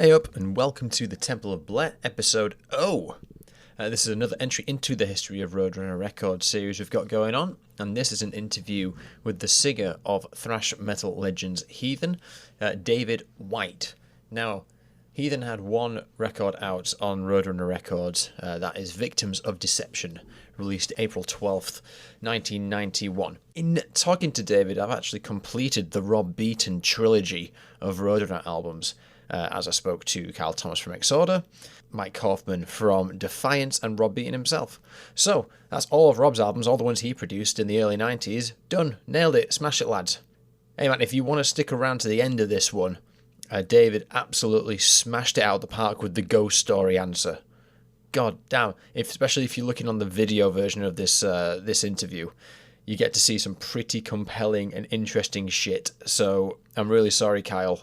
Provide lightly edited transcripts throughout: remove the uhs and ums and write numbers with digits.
Hey up, and welcome to the Temple of Bleh, episode O. This is another entry into the History of Roadrunner Records series we've got going on, and this is an interview with the singer of thrash metal legends Heathen, David White. Now, Heathen had one record out on Roadrunner Records, that is Victims of Deception, released April 12th, 1991. In talking to David, I've actually completed the Rob Beaton trilogy of Roadrunner albums, as I spoke to Carl Thomas from Exorder, Mike Kaufman from Defiance, and Rob Beaton himself. So, that's all of Rob's albums, all the ones he produced in the early 90s. Done. Nailed it. Smash it, lads. Hey man, if you want to stick around to the end of this one, David absolutely smashed it out of the park with the ghost story answer. God damn. Especially if you're looking on the video version of this interview, you get to see some pretty compelling and interesting shit. So, I'm really sorry, Kyle.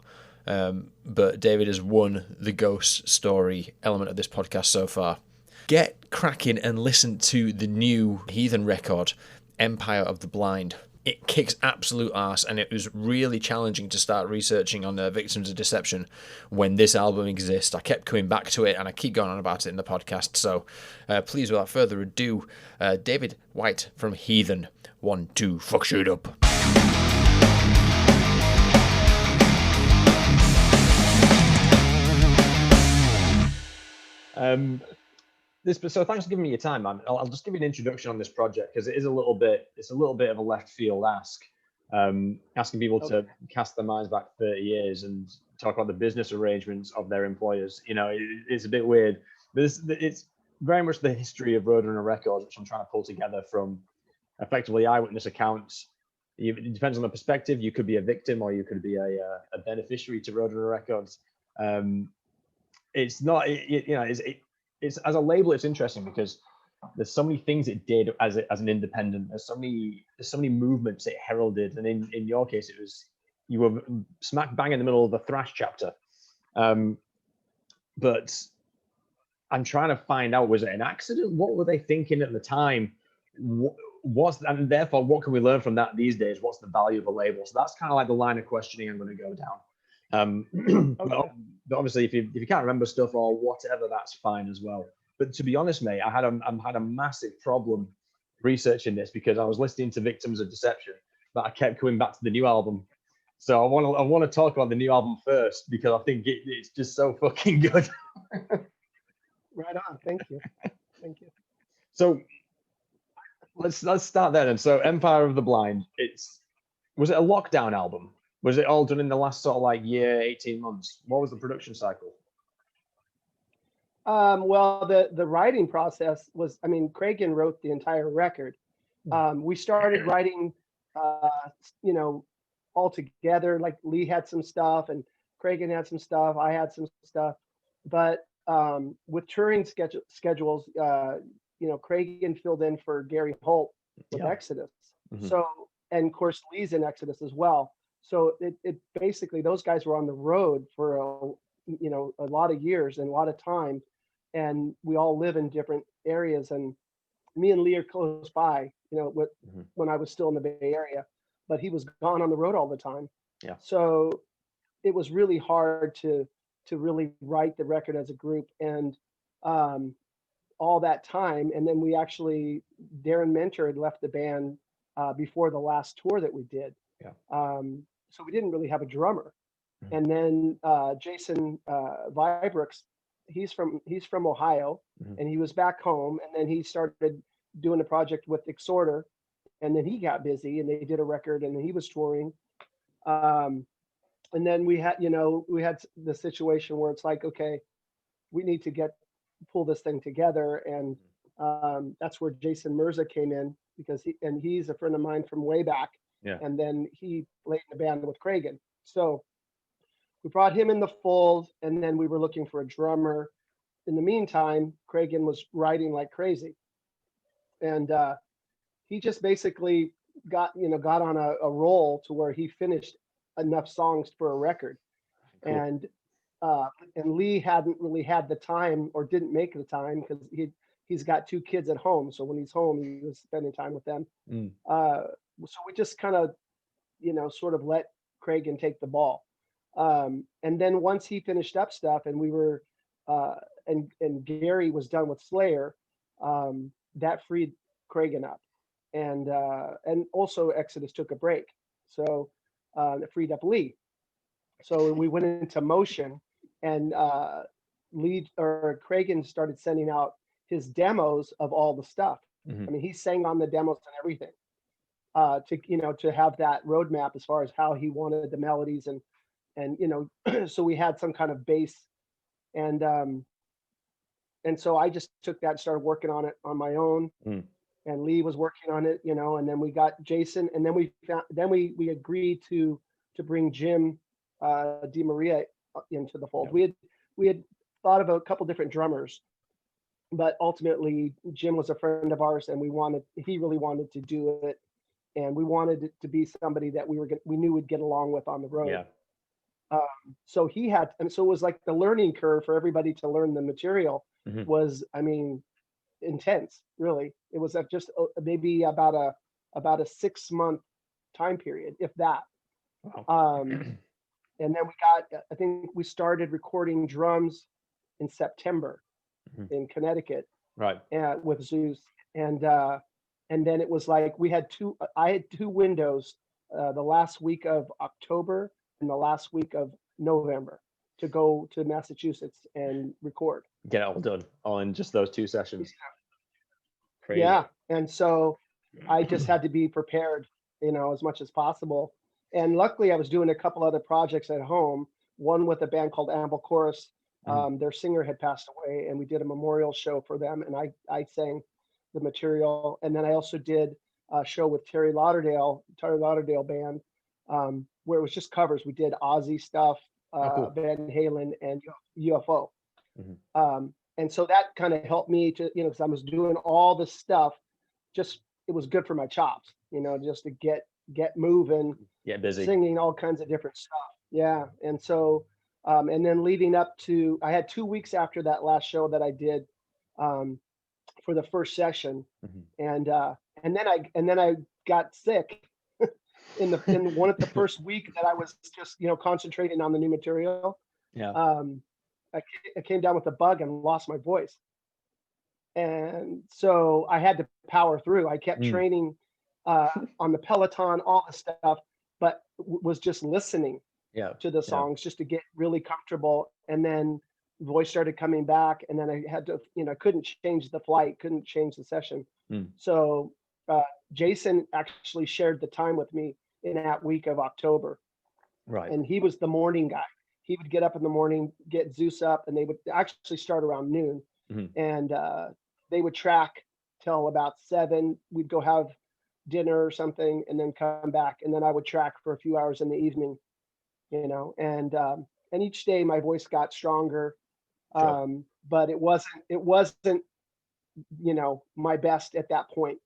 But David has won the ghost story element of this podcast so far. Get cracking and listen to the new Heathen record, Empire of the Blind. It kicks absolute arse, and it was really challenging to start researching on Victims of Deception when this album exists. I kept coming back to it, and I keep going on about it in the podcast. So please, without further ado, David White from Heathen. 1, 2, fuck shit up. So thanks for giving me your time, man. I'll just give you an introduction on this project because it's a little bit of a left field ask, asking people to cast their minds back 30 years and talk about the business arrangements of their employers. You know, it's a bit weird, but it's very much the history of Roadrunner Records, which I'm trying to pull together from effectively eyewitness accounts. It depends on the perspective. You could be a victim or you could be a beneficiary to Roadrunner Records. It's not, it's as a label, it's interesting because there's so many things it did as an independent. There's so many movements it heralded, and in your case, you were smack bang in the middle of the thrash chapter. But I'm trying to find out, was it an accident? What were they thinking at the time? And therefore, what can we learn from that these days? What's the value of a label? So that's kind of like the line of questioning I'm going to go down. But obviously, if you can't remember stuff or whatever, that's fine as well. But to be honest, mate, I had a massive problem researching this because I was listening to Victims of Deception, but I kept coming back to the new album. So I want to talk about the new album first because I think it's just so fucking good. Right on. Thank you. Thank you. So let's start there. And so Empire of the Blind, was it a lockdown album? Was it all done in the last sort of like year, 18 months? What was the production cycle? Well, the writing process was, Cragen wrote the entire record. We started writing, all together. Like Lee had some stuff and Cragen had some stuff. I had some stuff. But with touring schedules, Cragen filled in for Gary Holt with Exodus. Mm-hmm. So, and of course, Lee's in Exodus as well. So it basically, those guys were on the road for a lot of years and a lot of time, and we all live in different areas. And me and Lee are close by, when I was still in the Bay Area, but he was gone on the road all the time. Yeah. So it was really hard to really write the record as a group, and all that time. And then Darren Mentor had left the band before the last tour that we did. Yeah. So we didn't really have a drummer. Mm-hmm. And then Jason Vibrooks, he's from Ohio, mm-hmm. and he was back home. And then he started doing a project with Exorder, and then he got busy, and they did a record, and he was touring. And then we had the situation where it's like, okay, we need to pull this thing together, and that's where Jason Mirza came in because he's a friend of mine from way back. Yeah. And then he played in the band with Cragen. So we brought him in the fold, and then we were looking for a drummer. In the meantime, Cragen was writing like crazy. And he just basically got on a roll to where he finished enough songs for a record. Cool. And Lee hadn't really had the time, or didn't make the time, because he's got 2 kids at home. So when he's home, he was spending time with them. So we just kind of, sort of let Cragen take the ball. And then once he finished up stuff and we were, and Gary was done with Slayer, that freed Cragen up. And also Exodus took a break. So it freed up Lee. So we went into motion, and Lee or Cragen started sending out his demos of all the stuff. I mean, he sang on the demos and everything, to have that roadmap as far as how he wanted the melodies and so we had some kind of base, and so I just took that and started working on it on my own. And Lee was working on it, and then we got Jason, and then we agreed to bring Jim DeMaria into the fold. We had thought of a couple different drummers, but ultimately Jim was a friend of ours, and he really wanted to do it, and we wanted it to be somebody that we knew would get along with on the road. Yeah. So it was like the learning curve for everybody to learn the material was, I mean, intense. Really, it was just maybe about a 6-month time period, if that. Wow. And then I think we started recording drums in September in Connecticut, Right. With Zeus, and then it was like I had two windows, the last week of October and the last week of November, to go to Massachusetts and record. Get it all done, all in just those 2 sessions. Crazy. Yeah, and so I just had to be prepared, as much as possible. And luckily, I was doing a couple other projects at home. One with a band called Amble Chorus. Their singer had passed away, and we did a memorial show for them. And I sang the material. And then I also did a show with Terry Lauderdale band, where it was just covers. We did Ozzy stuff, cool. Van Halen, and UFO. And so that kind of helped me to, because I was doing all this stuff. Just it was good for my chops, just to get moving. Get busy. Singing all kinds of different stuff. Yeah. And so, and then leading up to, I had 2 weeks after that last show that I did for the first session. And then I got sick in one of the first week that I was just, concentrating on the new material. Yeah. I came down with a bug and lost my voice. And so I had to power through. I kept training on the Peloton, all the stuff, but was just listening to the songs just to get really comfortable. And then voice started coming back, and then I had to, couldn't change the flight, couldn't change the session. So Jason actually shared the time with me in that week of October. Right. And he was the morning guy. He would get up in the morning, get Zeus up, and they would actually start around noon. And they would track till about 7. We'd go have dinner or something, and then come back, and then I would track for a few hours in the evening, and each day my voice got stronger. Sure. But it wasn't my best at that point,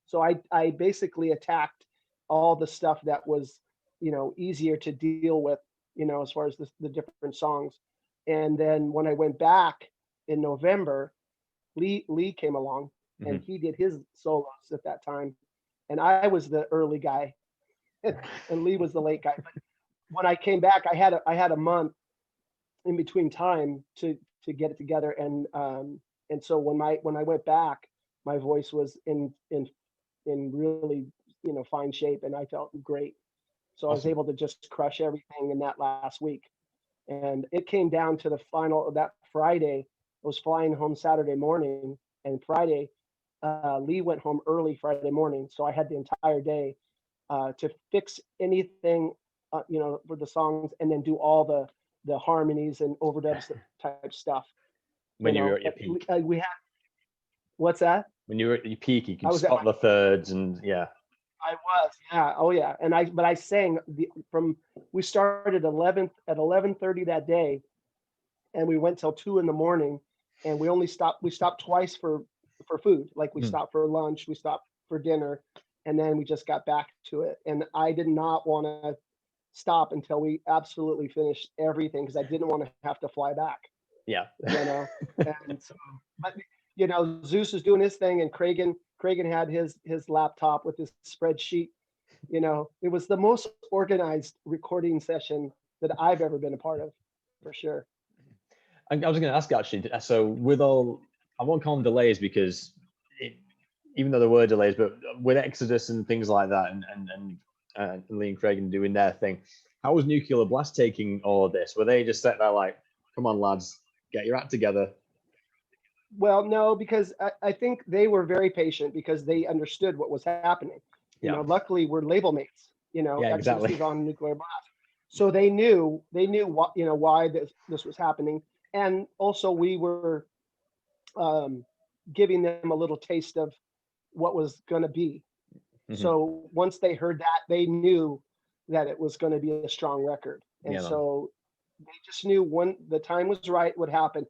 so I basically attacked all the stuff that was easier to deal with, as far as the different songs. And then when I went back in November, Lee came along, and he did his solos at that time. And I was the early guy, and Lee was the late guy. But when I came back, I had a month in between time to get it together. And so when I went back, my voice was in really fine shape, and I felt great. So I was able to just crush everything in that last week. And it came down to the final that Friday. I was flying home Saturday morning, and Friday, Lee went home early Friday morning. So I had the entire day to fix anything, for the songs, and then do all the harmonies and overdubs type stuff. When you were at your peak. We had, what's that? When you were at your peak, you could spot the thirds, and yeah. I was, yeah, oh yeah, but I sang we started at 11:30 that day, and we went till 2 a.m, and we stopped twice for food. Like we stopped for lunch, we stopped for dinner, and then we just got back to it. And I did not want to stop until we absolutely finished everything, because I didn't want to have to fly back. Yeah. And so, but Zeus was doing his thing, and Cragen had his laptop with his spreadsheet. It was the most organized recording session that I've ever been a part of, for sure. I was going to ask actually. So with all, I won't call them delays because even though there were delays, but with Exodus and things like that, and Lee and Craig doing their thing, how was Nuclear Blast taking all of this? Were they just sat there like, "Come on, lads, get your act together"? Well, no, because I think they were very patient because they understood what was happening. You know, luckily we're label mates. You know, Yeah, Exodus exactly. is on Nuclear Blast, so they knew what, you know, why this was happening, and also we were giving them a little taste of what was going to be. Mhm. So once they heard that, they knew that it was going to be a strong record, and Yeah, man. so they just knew when the time was right would happen.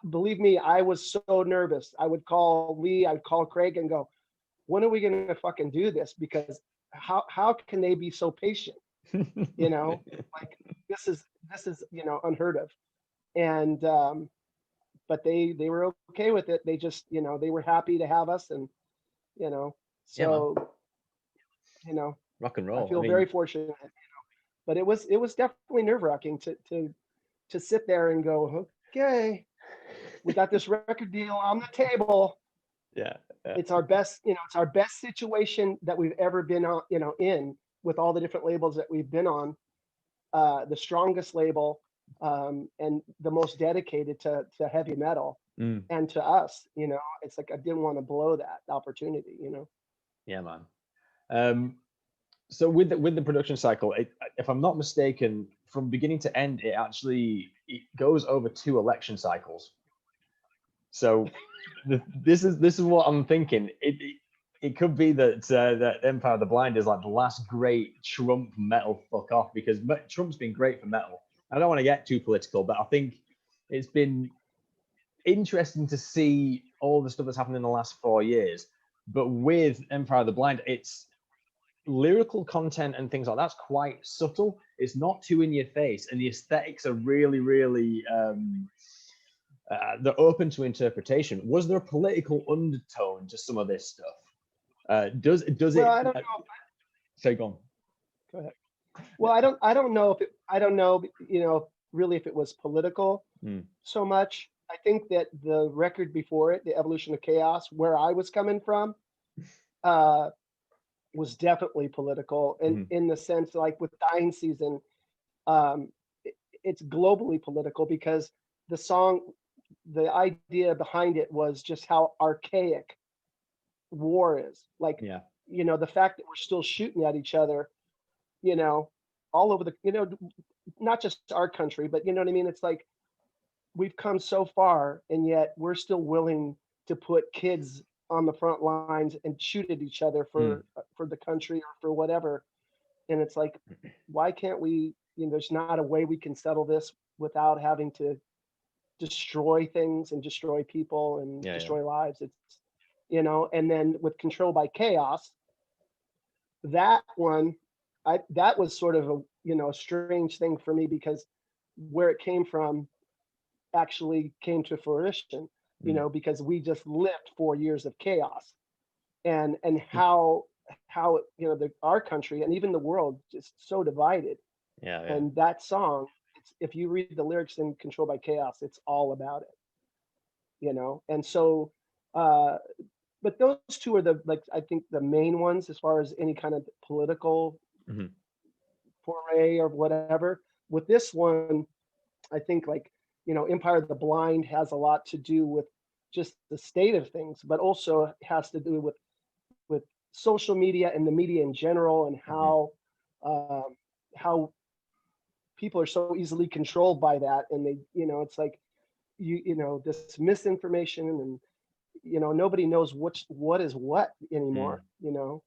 Believe me, I was so nervous. I would call Lee, I'd call Craig and go, when are we going to fucking do this? Because how can they be so patient? You know, like this is, you know, unheard of. And, but they were okay with it. They just, you know, they were happy to have us, and, you know, Yeah, man. so, you know, Rock and I roll. feel very fortunate, you know, but it was definitely nerve wracking to sit there and go, okay, we got this record deal on the table. Yeah. It's our best, you know, it's our best situation that we've ever been on, you know, in, with all the different labels that we've been on, the strongest label, and the most dedicated to heavy metal and to us, you know. It's like I didn't want to blow that opportunity, you know. Yeah, man. So with the production cycle, if I'm not mistaken, from beginning to end, it goes over 2 election cycles. So this is what I'm thinking. It could be that that Empire of the Blind is like the last great Trump metal fuck off, because Trump's been great for metal. I don't want to get too political, but I think it's been interesting to see all the stuff that's happened in the last 4 years. But with Empire of the Blind, it's lyrical content and things like that's quite subtle. It's not too in your face, and the aesthetics are really, really they're open to interpretation. Was there a political undertone to some of this stuff? Does Well, it? I don't know. Say, go on. Go ahead. Well, I don't know if I don't know, you know, really if it was political so much. I think that the record before it, The Evolution of Chaos, where I was coming from, was definitely political, and in the sense, like with Dying Season, it's globally political because the song, the idea behind it was just how archaic war is. Like, Yeah. you know, the fact that we're still shooting at each other, you know, all over the, you know, not just our country, but you know what I mean? It's like we've come so far, and yet we're still willing to put kids on the front lines and shoot at each other for the country or for whatever. And it's like, why can't we, you know, there's not a way we can settle this without having to destroy things and destroy people and destroy lives. It's, you know. And then with Control by Chaos, that one, that was sort of a, you know, a strange thing for me, because where it came from actually came to fruition, you know, because we just lived 4 years of chaos, and how you know, our country and even the world just so divided. And that song, it's, if you read the lyrics in Control by Chaos, it's all about it, you know. And so but those two are the, like, I think the main ones as far as any kind of political foray or whatever. With this one, I think, like, you know, Empire of the Blind has a lot to do with just the state of things, but also has to do with social media and the media in general, and how people are so easily controlled by that. And they, you know, it's like you know, this misinformation, and you know, nobody knows what is what anymore, you know.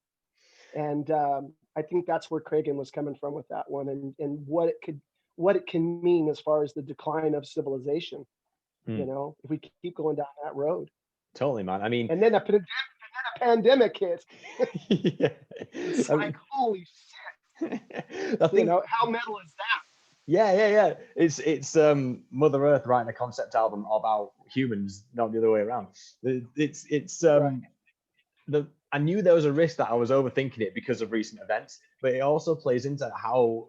And I think that's where Cragen was coming from with that one, and what it can mean as far as the decline of civilization, you know, if we keep going down that road. Totally, man. I mean, and then a pandemic hits. It's I like, mean, holy shit. I think, you know, how metal is that? Yeah. It's Mother Earth writing a concept album about humans, not the other way around. It's right. I knew there was a risk that I was overthinking it because of recent events, but it also plays into how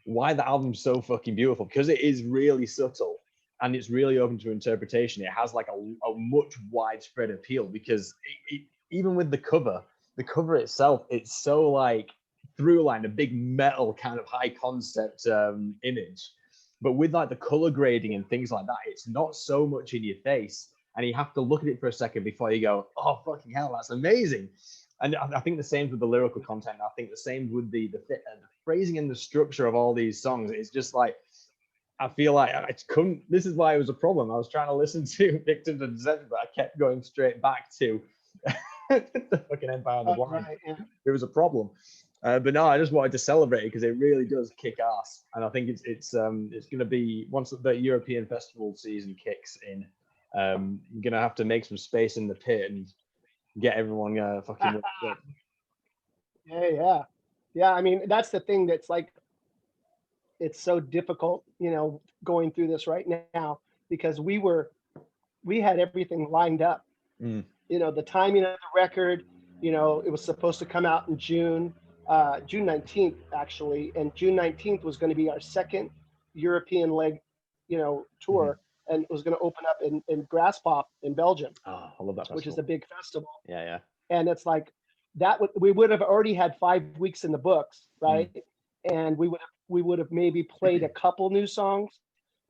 why the album's so fucking beautiful, because it is really subtle and it's really open to interpretation. It has like a much widespread appeal, because even with the cover itself, it's so like through line, a big metal kind of high concept image. But with like the color grading and things like that, it's not so much in your face, and you have to look at it for a second before you go, oh fucking hell, that's amazing. And I think the same with the lyrical content. I think the same with the phrasing and the structure of all these songs. It's just like, I feel like I couldn't. This is why it was a problem. I was trying to listen to Victims of Deception, but I kept going straight back to the fucking Empire on the Blind. Right, yeah. It was a problem. But no, I just wanted to celebrate it because it really does kick ass, and I think it's going to be, once the European festival season kicks in, I'm gonna have to make some space in the pit and get everyone fucking. Yeah. I mean, that's the thing that's like, it's so difficult, going through this right now, because we had everything lined up. The timing of the record, it was supposed to come out in June 19th actually, and June 19th was going to be our second European leg, tour, and it was going to open up in Graspop in Belgium. Oh, I love that festival. Which is a big festival. Yeah. And it's like that we would have already had 5 weeks in the books, right? And we would have maybe played a couple new songs,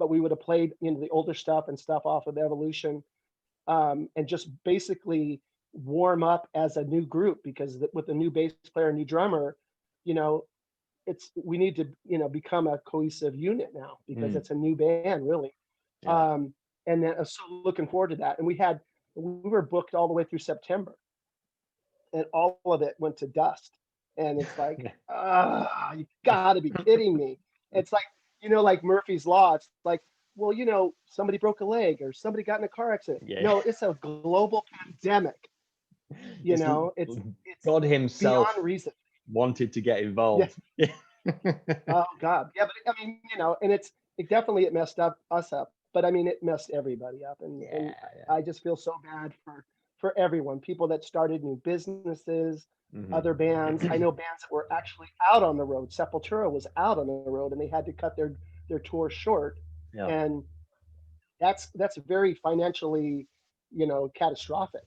but we would have played the older stuff and stuff off of Evolution, and just basically warm up as a new group, because with a new bass player, new drummer, we need to become a cohesive unit now, because it's a new band, really. Yeah. And then so looking forward to that. And we were booked all the way through September, and all of it went to dust. And it's like, you gotta be kidding me. It's like, like Murphy's Law. It's like, well, somebody broke a leg or somebody got in a car accident. Yeah. No, it's a global pandemic. It's God himself beyond reason wanted to get involved. Yeah. Oh God. Yeah, but I mean, and it definitely messed us up, but I mean, it messed everybody up. And I just feel so bad for everyone, people that started new businesses, other bands. I know bands that were actually out on the road. Sepultura was out on the road, and they had to cut their tour short. Yeah. And that's very financially, catastrophic.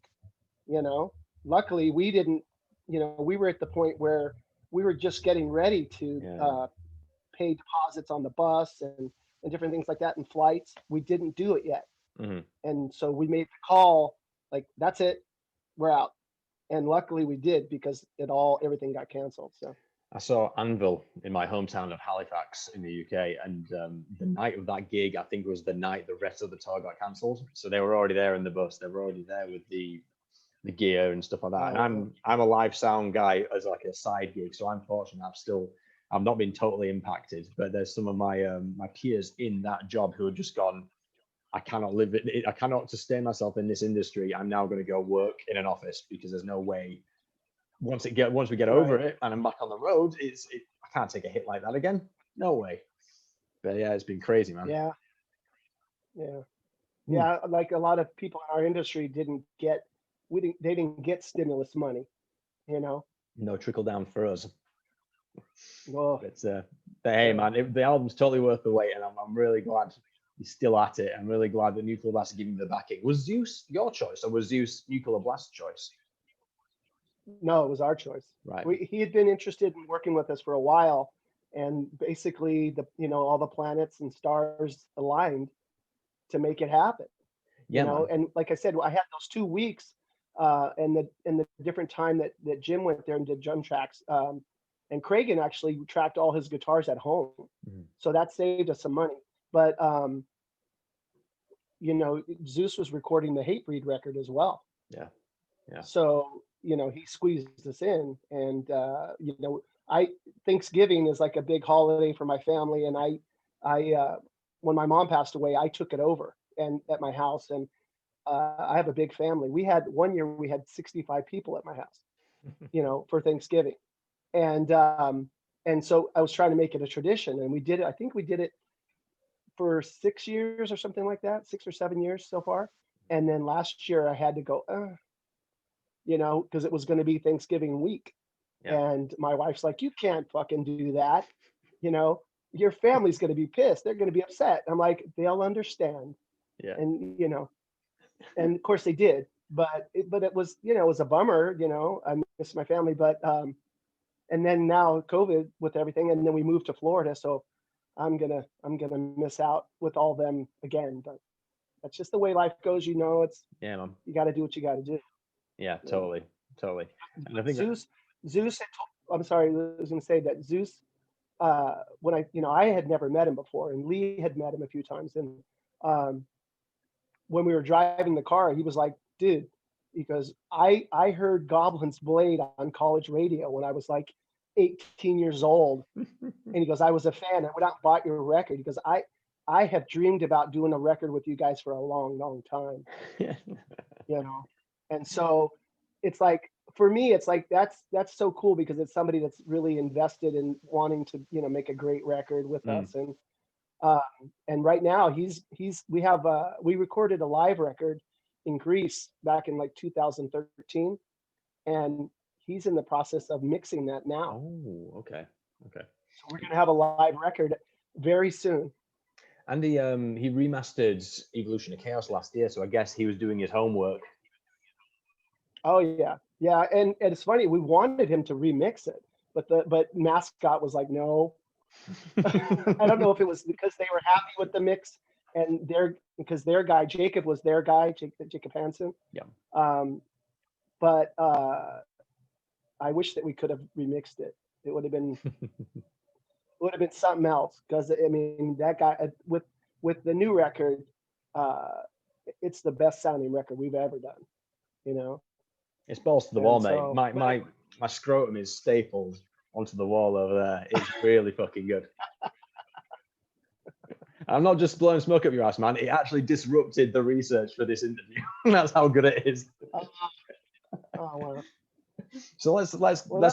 Luckily we didn't, we were at the point where we were just getting ready to pay deposits on the bus and different things like that, and flights. We didn't do it yet. And so we made the call, like, that's it, we're out. And luckily we did, because everything got canceled. So I saw Anvil in my hometown of Halifax in the UK, and the night of that gig, I think, was the night the rest of the tour got cancelled. So they were already there in the bus. They were already there with the gear and stuff like that. And I'm a live sound guy as like a side gig, so I'm fortunate. I've not been totally impacted, but there's some of my my peers in that job who have just gone, I cannot live it. I cannot sustain myself in this industry. I'm now going to go work in an office, because there's no way. Once we get over it and I'm back on the road, I can't take a hit like that again. No way. But yeah, it's been crazy, man. Yeah. Like a lot of people in our industry they didn't get stimulus money, No trickle down for us. Oh. But hey, man, the album's totally worth the wait, and I'm really glad you're still at it. I'm really glad that Nuclear Blast are giving you the backing. Was Zeus your choice, or was Zeus Nuclear Blast's choice? No, it was our choice. Right. He had been interested in working with us for a while, and basically all the planets and stars aligned to make it happen. Yeah, and like I said, I had those 2 weeks, and the different time that Jim went there and did drum tracks, and Cragen actually tracked all his guitars at home, so that saved us some money. But Zeus was recording the Hatebreed record as well. Yeah. So he squeezed us in, and Thanksgiving is like a big holiday for my family, and I when my mom passed away, I took it over and at my house, and I have a big family. One year we had 65 people at my house, for Thanksgiving, and so I was trying to make it a tradition, and we did it. I think we did it for 6 years or something like that, 6 or 7 years so far. And then last year I had to go, because it was going to be Thanksgiving week. Yeah. And my wife's like, you can't fucking do that, your family's going to be pissed. They're going to be upset. I'm like, they'll understand. Yeah. And, and of course they did, but it was, it was a bummer, I miss my family, but, and then now COVID with everything, and then we moved to Florida. So I'm going to miss out with all them again, but that's just the way life goes. It's, Yeah, man. you got to do what you got to do. Yeah, totally. And I think Zeus I'm sorry, I was going to say that Zeus, when I had never met him before, and Lee had met him a few times. And when we were driving the car, he was like, dude, because I heard Goblin's Blade on college radio when I was like 18 years old. And he goes, I was a fan. I went out and bought your record. He goes, I have dreamed about doing a record with you guys for a long, long time. And so it's like, for me, it's like, that's so cool, because it's somebody that's really invested in wanting to, make a great record with us. And right now we recorded a live record in Greece back in like 2013, and he's in the process of mixing that now. Oh, okay. So we're going to have a live record very soon. And he remastered Evolution of Chaos last year, so I guess he was doing his homework. Oh yeah. And it's funny, we wanted him to remix it, but Mascot was like, no. I don't know if it was because they were happy with the mix, and because their guy Jacob was their guy, Jacob Hansen. Yeah. But I wish that we could have remixed it. It would have been something else, because that guy with the new record, it's the best sounding record we've ever done. It's balls to the wall, so, mate. My scrotum is stapled onto the wall over there. It's really fucking good. I'm not just blowing smoke up your ass, man. It actually disrupted the research for this interview. That's how good it is. Oh wow. So let's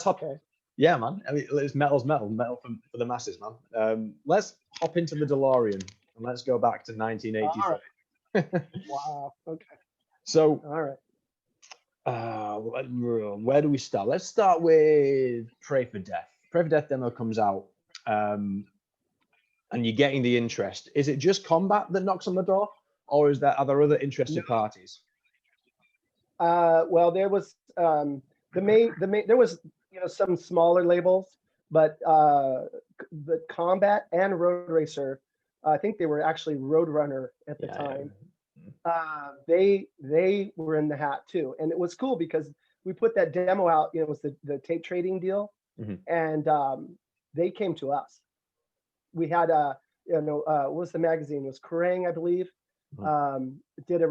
hop. Okay. Yeah, man. It's metal for the masses, man. Let's hop into the DeLorean and let's go back to 1987. Right. Wow. Okay. So, all right. Where do we start? Let's start with Pray for Death. Pray for Death demo comes out, and you're getting the interest. Is it just Combat that knocks on the door, or are there other interested parties? Well, there was the main there was some smaller labels, but the Combat and Road Racer, I think they were actually Roadrunner at the time. They were in the hat too, and it was cool because we put that demo out. It was the tape trading deal, and they came to us. We had what was the magazine? It was Kerrang, I believe. Did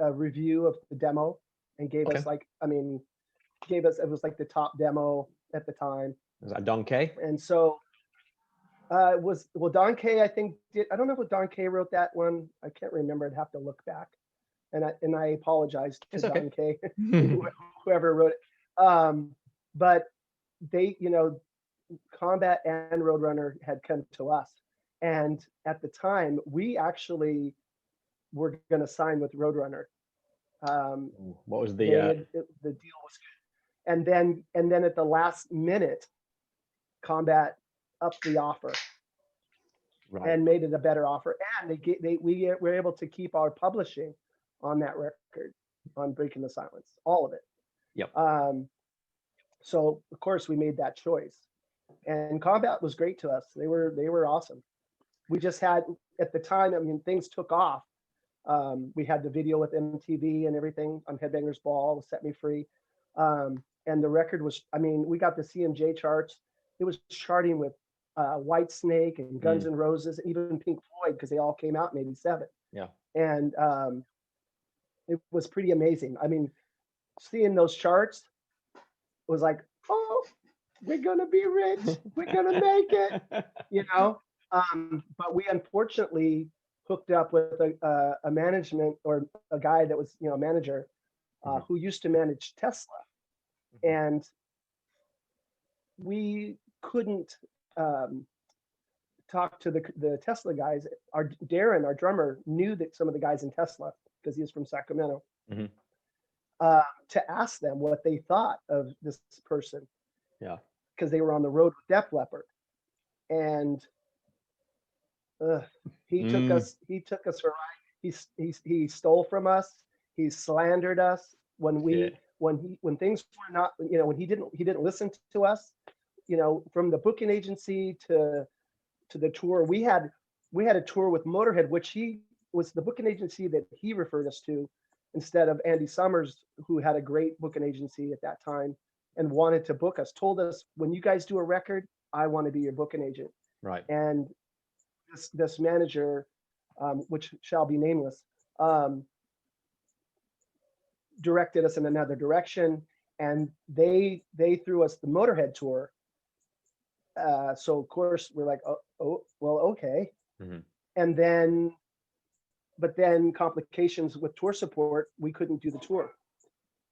a review of the demo and gave us it was like the top demo at the time. Was that Don K? And so Don K, I think I don't know if Don K wrote that one. I can't remember. I'd have to look back. And I apologize to Don K, whoever wrote it. But they, Combat and Roadrunner had come to us. And at the time, we actually were going to sign with Roadrunner. What was the deal was good. And then at the last minute, Combat upped the offer. Right. And made it a better offer. And we were able to keep our publishing on that record, on Breaking the Silence, all of it. Yep. So of course we made that choice, and Combat was great to us. They were awesome. We just had at the time, things took off. We had the video with MTV and everything on Headbangers Ball, Set Me Free, and the record was. We got the CMJ charts. It was charting with Whitesnake and Guns N' Roses, even Pink Floyd, because they all came out in '87. Yeah. And it was pretty amazing. Seeing those charts was like, oh, we're gonna be rich. We're gonna make it. But we unfortunately hooked up with a management or a guy that was, a manager who used to manage Tesla, and we couldn't talk to the Tesla guys. Darren, our drummer, knew that some of the guys in Tesla because he was from Sacramento. To ask them what they thought of this person. Yeah. Because they were on the road with Def Leppard. And ugh, he took us for a ride. He stole from us. He slandered us Shit. when things were not, when he didn't listen to us, from the booking agency to the tour. We had a tour with Motorhead, which he was the booking agency that he referred us to, instead of Andy Summers, who had a great booking agency at that time and wanted to book us. Told us, when you guys do a record, I want to be your booking agent. Right. And this manager, which shall be nameless, directed us in another direction, and they threw us the Motorhead tour. So of course we're like, oh well, okay. Mhm. And then, but then complications with tour support, we couldn't do the tour,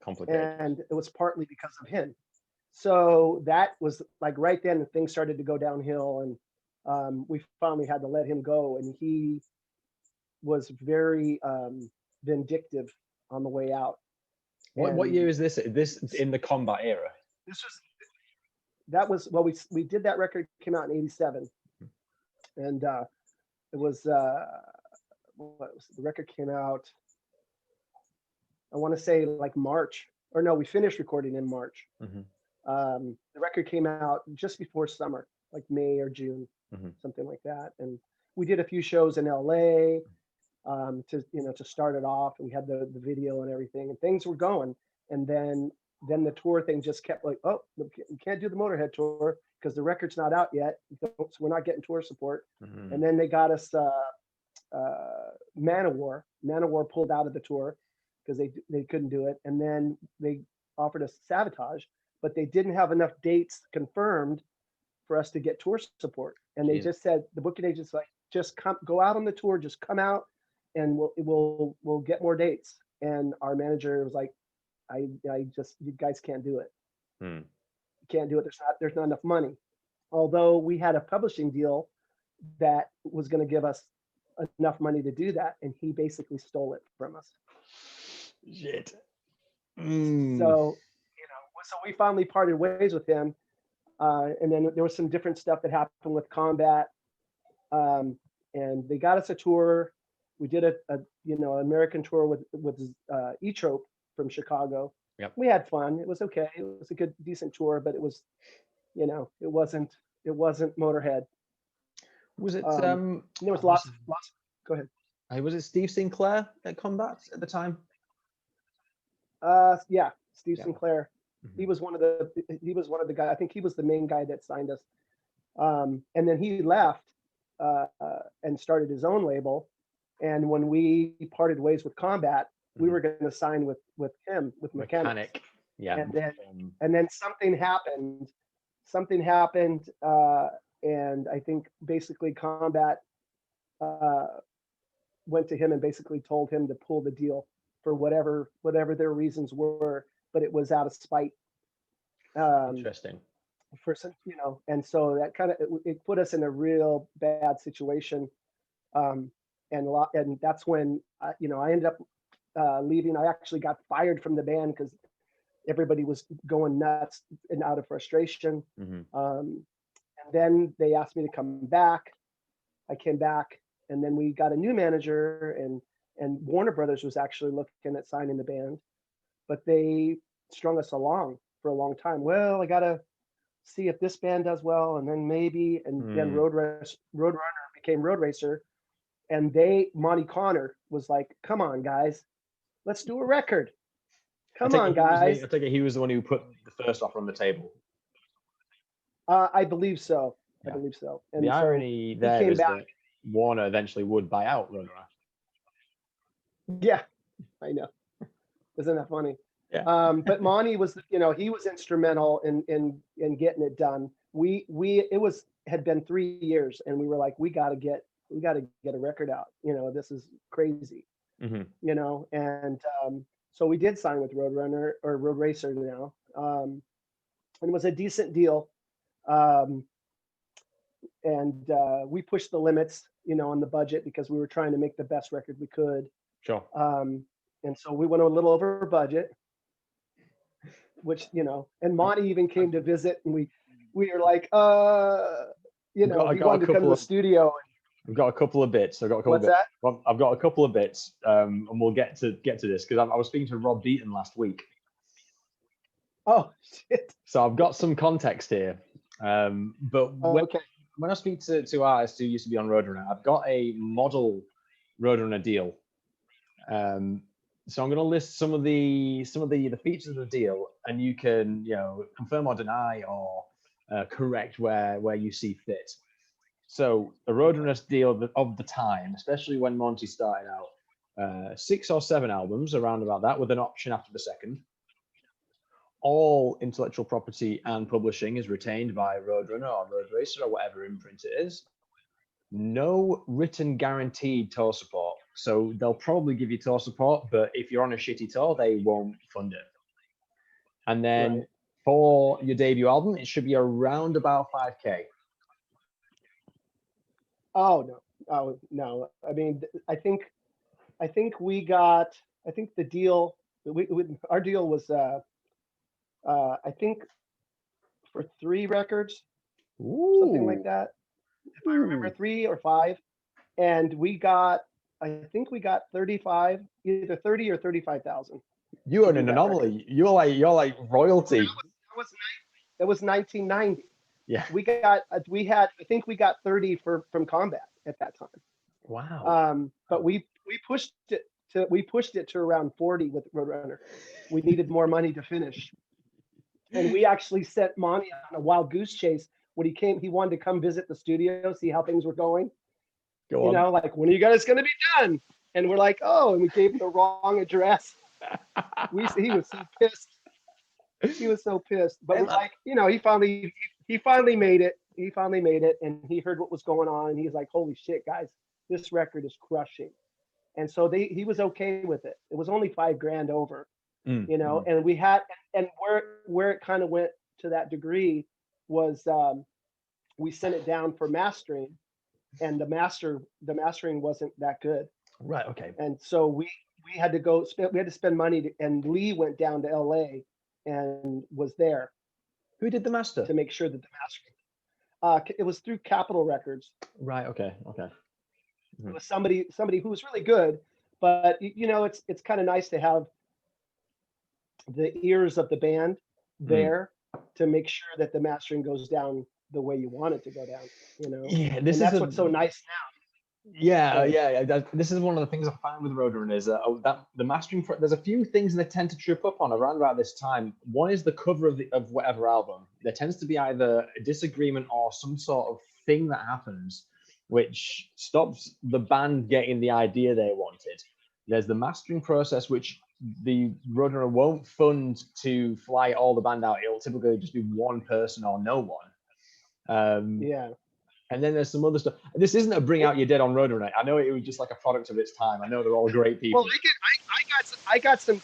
Complicated. and it was partly because of him. So that was like right then things started to go downhill, and we finally had to let him go, and he was very vindictive on the way out. What And year is this? This in the combat era? That was, well, we did that record, came out in '87, and it was the record came out, I want to say like March, or no, we finished recording in March. Mhm. The record came out just before summer, like May or June, Mhm. something like that. And we did a few shows in LA to start it off, and we had the video and everything, and things were going. And then the tour thing just kept like, oh, we can't do the Motorhead tour because the record's not out yet, so we're not getting tour support. Mhm. And then they got us Manowar. Manowar pulled out of the tour because they couldn't do it. And then they offered us Sabotage, but they didn't have enough dates confirmed for us to get tour support. And they Jeez. just said, the booking agent's like, just go out on the tour, just come out, and we'll get more dates. And our manager was like, you guys can't do it. Hmm. You can't do it. There's not enough money. Although we had a publishing deal that was going to give us enough money to do that, and he basically stole it from us. Shit. So we finally parted ways with him, and then there was some different stuff that happened with Combat, and they got us a tour. We did an American tour with E-Trope from Chicago. Yep. We had fun. It was okay. It was a good, decent tour, but it was, it wasn't Motorhead. Was it? There was lots. Go ahead. Was it Steve Sinclair at Combat at the time? Yeah, Steve Yeah. Sinclair. Mhm. He was one of the guys. I think he was the main guy that signed us. And then he left and started his own label. And when we parted ways with Combat, we were going to sign with him, with Mechanic. Yeah. And then something happened. And I think basically Combat went to him and basically told him to pull the deal for whatever their reasons were, but it was out of spite. Interesting. For some, and so that kind of it put us in a real bad situation. And that's when I ended up leaving. I actually got fired from the band because everybody was going nuts and out of frustration. Mm-hmm. And then they asked me to come back. I came back, and then we got a new manager, and Warner Brothers was actually looking at signing the band, but they strung us along for a long time. Well, I gotta see if this band does well, and then maybe, and then Roadrunner became Road Racer, and Monty Connor was like, "Come on, guys, let's do a record. Come on, guys." I take it he was the one who put the first offer on the table. I believe so. Yeah. I believe so. And the so irony there is that Warner eventually would buy out Roadrunner. Yeah, I know. Isn't that funny? Yeah. But Monty was, he was instrumental in getting it done. It had been 3 years, and we were like, we got to get a record out. This is crazy. Mm-hmm. And so we did sign with Roadrunner, or Road Racer now, and it was a decent deal. And we pushed the limits, on the budget, because we were trying to make the best record we could. Sure. And so we went a little over budget, which, and Monty even came to visit, and we were like, he wanted to come to the studio. I've got a couple of bits. I've got a couple What's of bits. that? Well, I've got a couple of bits, and we'll get to this because I was speaking to Rob Beaton last week. Oh shit. So I've got some context here. But Okay. when I speak to artists who used to be on Roadrunner, I've got a model Roadrunner deal. So I'm going to list some of the features of the deal, and you can confirm or deny or correct where you see fit. So the Roadrunner deal of the time, especially when Monty started out, 6 or 7 albums around about that, with an option after the second. All intellectual property and publishing is retained by Roadrunner or Road Racer or whatever imprint it is. No written guaranteed tour support. So they'll probably give you tour support, but if you're on a shitty tour, they won't fund it. And then for your debut album, it should be around about 5K. Oh no. Oh no. I mean, I think the deal. Our deal was I think for 3 records, something like that. If I remember, 3 or 5, and I think we got 35, either 30 or 35,000. You are an anomaly. You're like royalty. That was 1990. Yeah. I think we got 30 from Combat at that time. Wow. But we pushed it to around 40 with Roadrunner. We needed more money to finish. And we actually sent Monty on a wild goose chase when he came. He wanted to come visit the studio, see how things were going. Go on. Like, when are you guys going to be done? And we're like, oh, and we gave him the wrong address. He was so pissed. He was so pissed. But we're like, he finally made it. He finally made it, and he heard what was going on, and he's like, holy shit, guys, this record is crushing. And so he was okay with it. It was only $5,000 over. And we had, and where it kind of went to that degree was we sent it down for mastering, and the mastering wasn't that good. Right. Okay. And so we had to spend money, and Lee went down to LA and was there. Who did the master? To make sure that the mastering, it was through Capitol Records. Right. Okay. Mm-hmm. It was somebody who was really good, but it's kind of nice to have the ears of the band there to make sure that the mastering goes down the way you want it to go down. Yeah, that's what's so nice now. Yeah. This is one of the things I find with Roadrunner is that the mastering. There's a few things they tend to trip up on around about this time. One is the cover of whatever album. There tends to be either a disagreement or some sort of thing that happens which stops the band getting the idea they wanted. There's the mastering process, which the Roadrunner won't fund to fly all the band out. It'll typically just be one person or no one. And then there's some other stuff. This isn't a bring out your dead on Roadrunner. I know it was just like a product of its time. I know they're all great people. Well, I got some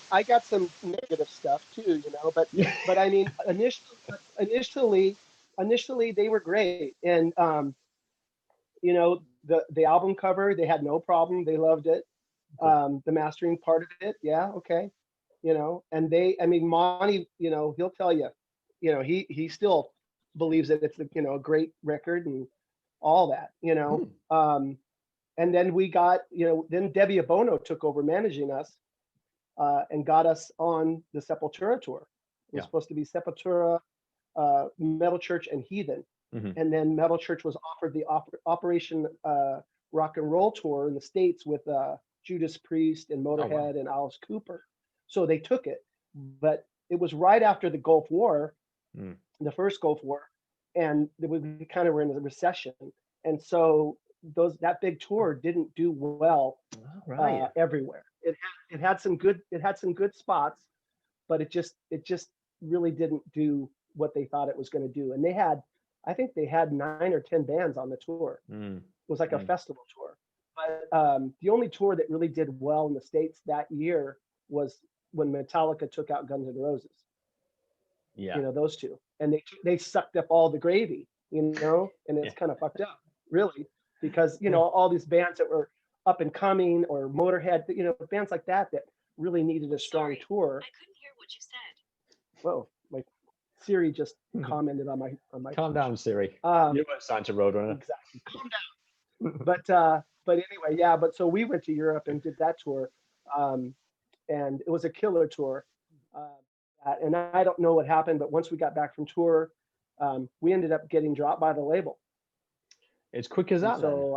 negative stuff too, But but I mean, initially they were great, and the album cover, they had no problem. They loved it. The mastering part of it, yeah, okay. And Monty, he'll tell you, he still believes that it's a great record and all that, and then we got, then Debbie Abono took over managing us, and got us on the Sepultura tour. It was supposed to be Sepultura, Metal Church, and Heathen. Mm-hmm. And then Metal Church was offered the Operation Rock and Roll tour in the States with Judas Priest and Motorhead and Alice Cooper. So they took it, but it was right after the Gulf War, the first Gulf War, and we kind of were in a recession, and so that big tour didn't do well everywhere. It had some good spots, but it just really didn't do what they thought it was going to do. And I think they had 9 or 10 bands on the tour. It was like a festival tour. But the only tour that really did well in the States that year was when Metallica took out Guns N' Roses. Yeah. Those two. And they sucked up all the gravy, and it's kind of fucked up, really, because, all these bands that were up and coming, or Motorhead, bands like that really needed a strong tour. I couldn't hear what you said. Whoa, my Siri just commented on my Calm down, Siri. You weren't signed to Roadrunner. Exactly. Calm But anyway, yeah. But so we went to Europe and did that tour, and it was a killer tour. And I don't know what happened, but once we got back from tour, we ended up getting dropped by the label. It's quick as that. So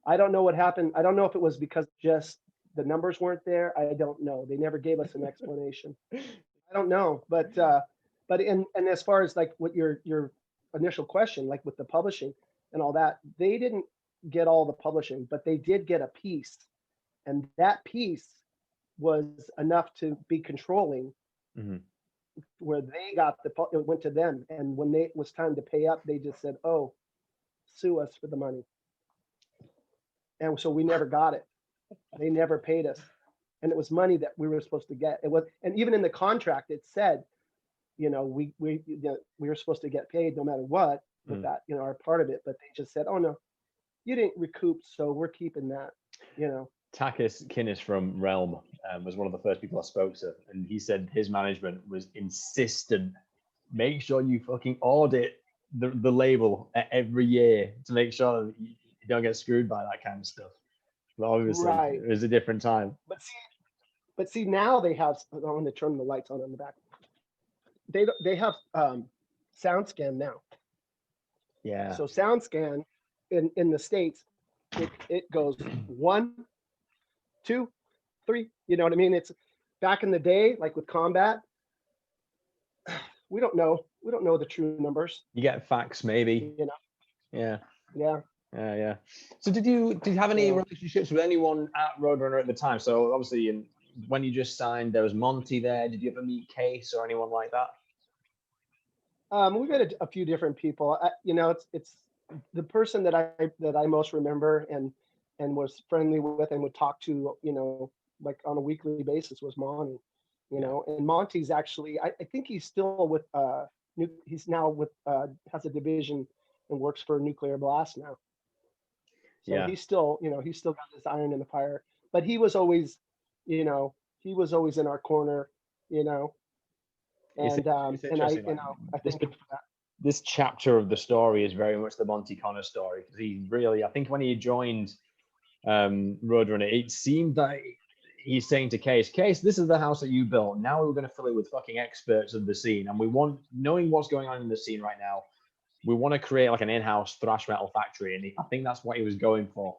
I don't know what happened. I don't know if it was because just the numbers weren't there. I don't know. They never gave us an explanation. I don't know, but and as far as like what your initial question, like with the publishing and all that, they didn't get all the publishing, but they did get a piece, and that piece was enough to be controlling. Mm-hmm. Where they got it went to them, and when it was time to pay up, they just said, "Oh, sue us for the money," and so we never got it. They never paid us, and it was money that we were supposed to get. It was, and even in the contract, it said, you know, we were supposed to get paid no matter what with that, you know, our part of it. But they just said, "Oh no, you didn't recoup, so we're keeping that," you know. Takis Kinnis from Realm was one of the first people I spoke to, and he said his management was insistent. Make sure you fucking audit the label every year to make sure that you don't get screwed by that kind of stuff. But obviously, it was a different time. But see, now they have. I want to turn the lights on in the back. They have SoundScan now. Yeah. So SoundScan in the States, it goes 1, 2, 3. You know what I mean? It's back in the day, like with Combat. We don't know the true numbers. You get facts, maybe. You know. Yeah. Yeah. Yeah. So did you have any relationships with anyone at Roadrunner at the time? So obviously, when you just signed, there was Monty there. Did you ever meet Case or anyone like that? We've had a few different people. You know, it's the person that I most remember and was friendly with and would talk to, you know, like on a weekly basis was Monty. You know, and Monty's actually, I think he's still with he's now with has a division and works for Nuclear Blast now. So he's still, you know, he's still got this iron in the fire. But he was always, you know, he was always in our corner, you know. And and I, you know, I think this chapter of the story is very much the Monty Connor story, because he really, I think when he joined Roadrunner, it seemed like he's saying to Case, this is the house that you built. Now we're going to fill it with fucking experts of the scene, and we want, knowing what's going on in the scene right now, we want to create like an in-house thrash metal factory, and I think that's what he was going for.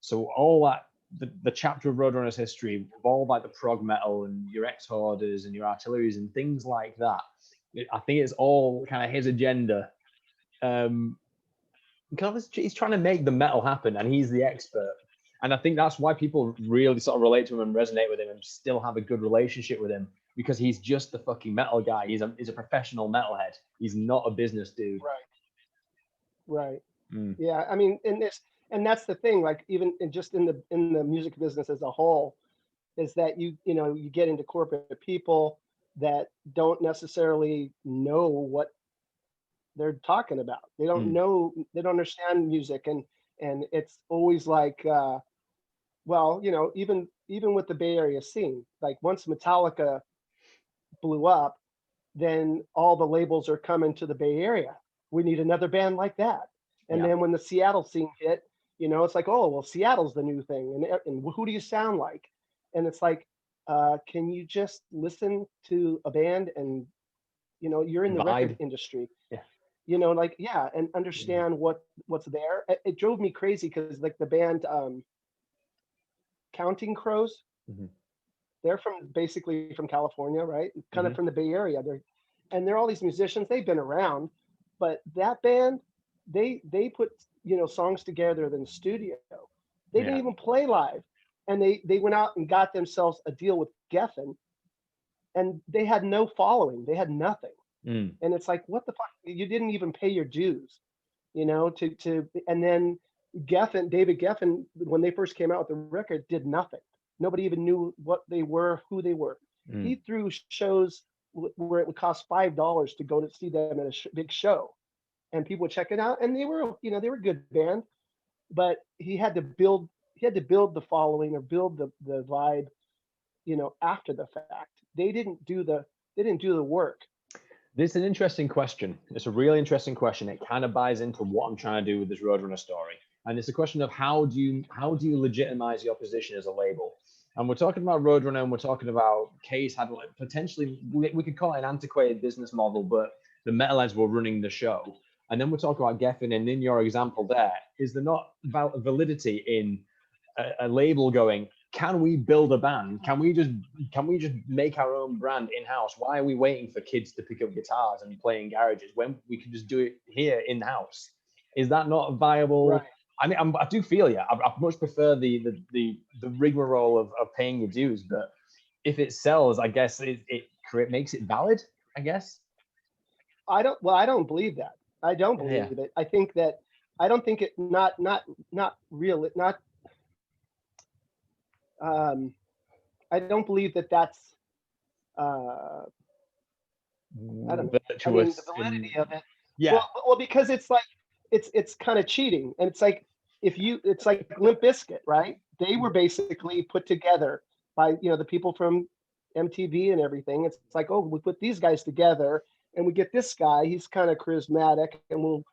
So all that, the chapter of Roadrunner's history of all like the prog metal and your ex-hoarders and your artilleries and things like that, I think it's all kind of his agenda. Because he's trying to make the metal happen, and he's the expert. And I think that's why people really sort of relate to him and resonate with him and still have a good relationship with him, because he's just the fucking metal guy. He's a professional metalhead. He's not a business dude. Right. Yeah, I mean, and that's the thing, like even just in the music business as a whole, is that you know, you get into corporate people that don't necessarily know what they're talking about. They don't know, they don't understand music, and it's always like, well, you know, even with the Bay Area scene, like once Metallica blew up, then all the labels are coming to the Bay Area. We need another band like that. And then when the Seattle scene hit, you know, it's like, oh, well, Seattle's the new thing. And who do you sound like? And it's like, can you just listen to a band and, you know, you're in the record industry. Yeah. You know, like, yeah, and understand what's there. It drove me crazy because like the band Counting Crows, they're basically from California, right? Kind of from the Bay Area. They're all these musicians. They've been around, but that band, they put, you know, songs together in the studio. They didn't even play live, and they went out and got themselves a deal with Geffen, and they had no following. They had nothing, and it's like, what the fuck? You didn't even pay your dues, you know. And then David Geffen, when they first came out with the record, did nothing. Nobody even knew what they were, who they were. He threw shows where it would cost $5 to go to see them at a big show, and people would check it out, and they were, you know, they were a good band, but he had to build the following or build the vibe, you know, after the fact. They didn't do the work. This is an interesting question. It's a really interesting question. It kind of buys into what I'm trying to do with this Roadrunner story. And it's a question of how do you legitimize your position as a label? And we're talking about Roadrunner, and we're talking about Case had potentially, we could call it an antiquated business model, but the metalheads were running the show. And then we're talking about Geffen, and in your example there, is there not validity in a label going, can we build a band? Can we just make our own brand in-house? Why are we waiting for kids to pick up guitars and play in garages when we can just do it here in-house? Is that not a viable? Right. I mean, I do feel I much prefer the rigmarole of paying your dues, but if it sells, I guess it makes it valid, I guess. I don't believe that. I don't believe it. I think that I don't think it not real not. I don't believe that that's. I don't know. I mean, the validity of it. Yeah. Well, because it's like it's kind of cheating, and it's like it's like Limp Bizkit, right? They were basically put together by the people from MTV and everything. It's like, oh, we put these guys together, and we get this guy. He's kind of charismatic, and we'll,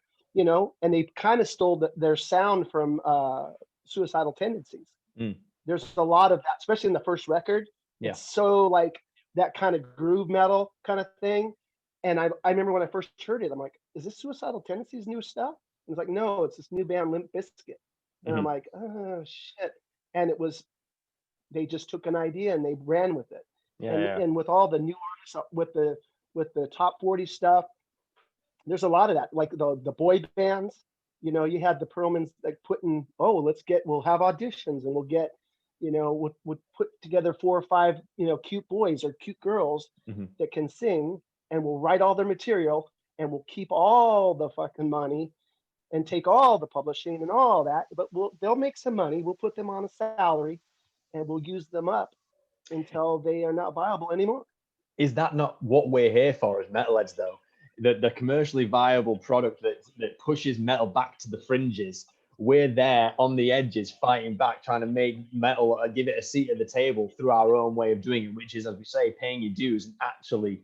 and they kind of stole their sound from Suicidal Tendencies. There's a lot of that, especially in the first record. Yeah. It's so like that kind of groove metal kind of thing. And I remember when I first heard it, I'm like, is this Suicidal Tendencies new stuff? And it's like, no, it's this new band Limp Bizkit. And I'm like, oh shit. And they just took an idea and they ran with it. And with all the new artists, with the top 40 stuff, there's a lot of that. Like the boy bands, you had the Perlmans like putting, we'll have auditions and we'll get, we'll put together 4 or 5, cute boys or cute girls that can sing, and we'll write all their material, and we'll keep all the fucking money and take all the publishing and all that, but they'll make some money. We'll put them on a salary and we'll use them up until they are not viable anymore. Is that not what we're here for as metalheads, though? The commercially viable product that pushes metal back to the fringes. We're there on the edges, fighting back, trying to make metal, give it a seat at the table through our own way of doing it, which is, as we say, paying your dues and actually,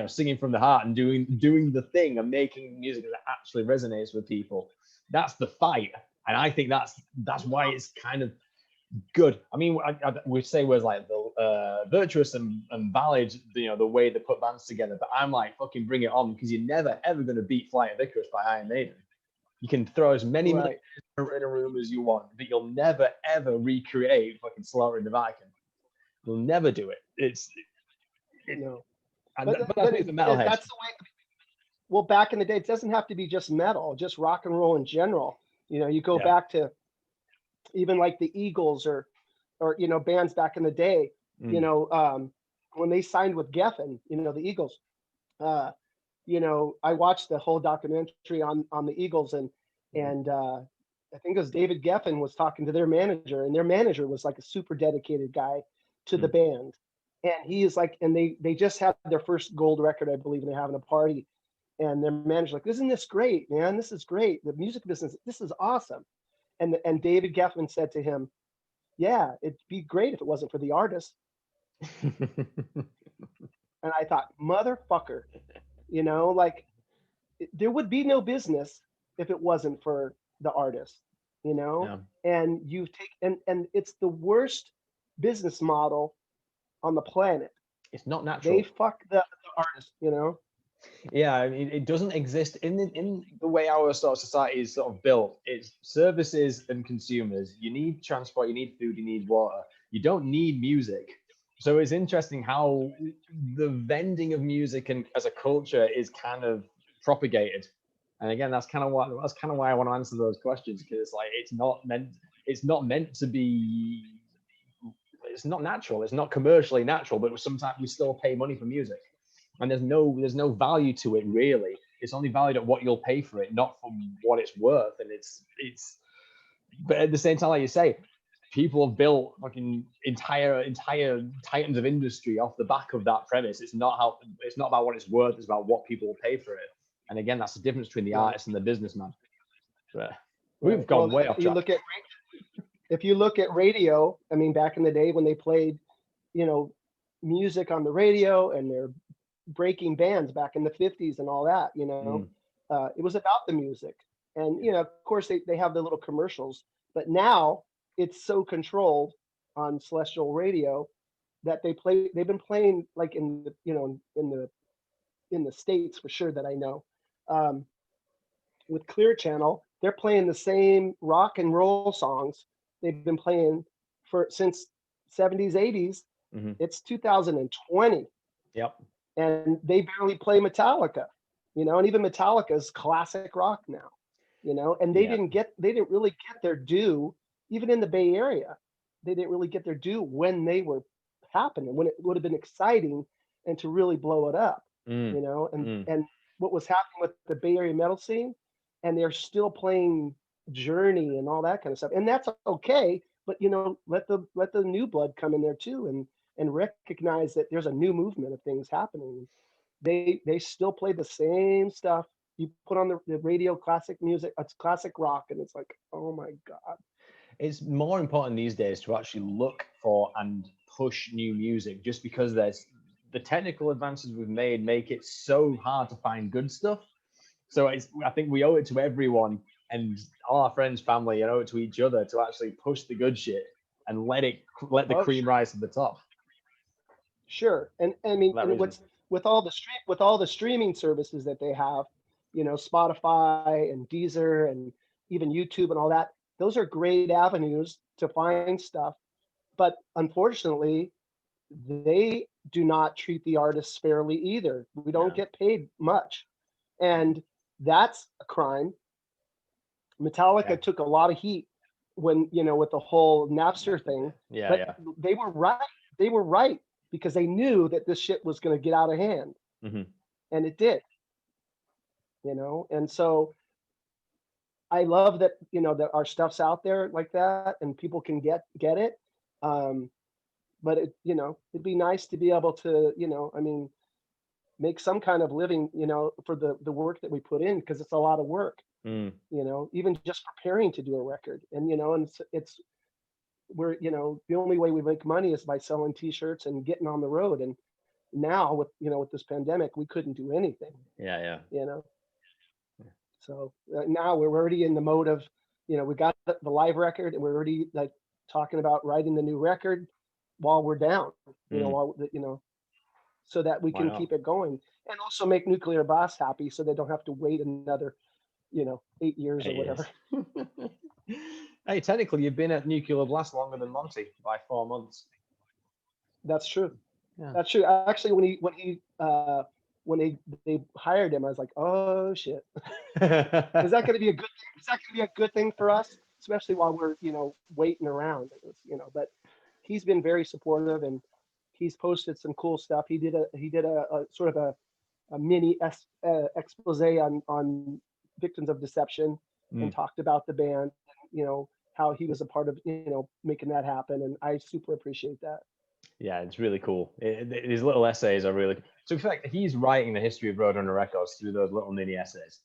singing from the heart and doing the thing and making music that actually resonates with people. That's the fight, and I think that's why it's kind of good. I mean, we say words like virtuous and valid, the way they put bands together, but I'm like, fucking bring it on, because you're never ever going to beat Flight of Icarus by Iron Maiden. You can throw as many in a room as you want, but you'll never ever recreate fucking Slaughter in the Vatican. You'll never do it. No. But that's the metalhead. That's the way. Well, back in the day, it doesn't have to be just metal, just rock and roll in general. You go back to even like the Eagles or bands back in the day. When they signed with Geffen, the Eagles. I watched the whole documentary on the Eagles, and I think it was David Geffen was talking to their manager, and their manager was like a super dedicated guy to the band. And he is like, and they just had their first gold record, I believe, and they're having a party. And their manager's like, isn't this great, man? This is great. The music business, this is awesome. And David Geffen said to him, yeah, it'd be great if it wasn't for the artist. And I thought, motherfucker, like there would be no business if it wasn't for the artist, and you take, and it's the worst business model on the planet. It's not natural. They fuck the artist, Yeah, I mean, it doesn't exist in the way our sort of society is sort of built. It's services and consumers. You need transport, you need food, you need water. You don't need music. So it's interesting how the vending of music and as a culture is kind of propagated. And again, that's kind of why I want to answer those questions, because it's like it's not meant to be. It's not natural. It's not commercially natural, but sometimes we still pay money for music. And there's no value to it, really. It's only valued at what you'll pay for it, not for what it's worth. And it's but at the same time, like you say, people have built fucking entire titans of industry off the back of that premise. It's not about what it's worth, it's about what people will pay for it. And again, that's the difference between the artist and the businessman. But we've gone way off track. If you look at radio, I mean, back in the day when they played, music on the radio and they're breaking bands back in the 50s and all that, it was about the music. And of course they have the little commercials, but now it's so controlled on Celestial Radio that they've been playing like in the in the States for sure that I know. With Clear Channel, they're playing the same rock and roll songs they've been playing since 70s, 80s. It's 2020. Yep. And they barely play Metallica, and even Metallica's classic rock now, and they didn't really get their due, even in the Bay Area. They didn't really get their due when they were happening, when it would have been exciting and to really blow it up, and what was happening with the Bay Area metal scene, and they're still playing Journey and all that kind of stuff. And that's okay, but let the new blood come in there too, and recognize that there's a new movement of things happening. They still play the same stuff. You put on the radio, classic music, it's classic rock, and it's like, oh my God. It's more important these days to actually look for and push new music, just because there's the technical advances we've made make it so hard to find good stuff. So I think we owe it to everyone and all our friends, family, and owe it to each other to actually push the good shit and let the cream rise to the top. Sure. And I mean, with all the streaming services that they have, Spotify and Deezer and even YouTube and all that, those are great avenues to find stuff. But unfortunately, they do not treat the artists fairly either. We don't get paid much. And that's a crime. Metallica took a lot of heat when, with the whole Napster thing. But they were right. They were right, because they knew that this shit was going to get out of hand. And it did. And so I love that, that our stuff's out there like that and people can get it. But it'd be nice to be able to, make some kind of living, for the work that we put in, because it's a lot of work, even just preparing to do a record. And, and we're, the only way we make money is by selling t-shirts and getting on the road. And now with, with this pandemic, we couldn't do anything. So now we're already in the mode of, we got the live record and we're already like talking about writing the new record while we're down, so that we can keep it going, and also make Nuclear Blast happy so they don't have to wait another, 8 years or whatever. Hey, technically you've been at Nuclear Blast longer than Monty by 4 months. That's true. That's true. Actually, when they hired him, I was like, oh shit. Is that going to be a good thing? Is that going to be a good thing for us, especially while we're waiting around? But he's been very supportive, and he's posted some cool stuff. He did a sort of a mini expose on victims of deception, and talked about the band, how he was a part of making that happen, and I super appreciate that. Yeah, it's really cool. His little essays are really. So in fact, he's writing the history of Roadrunner Records through those little mini essays.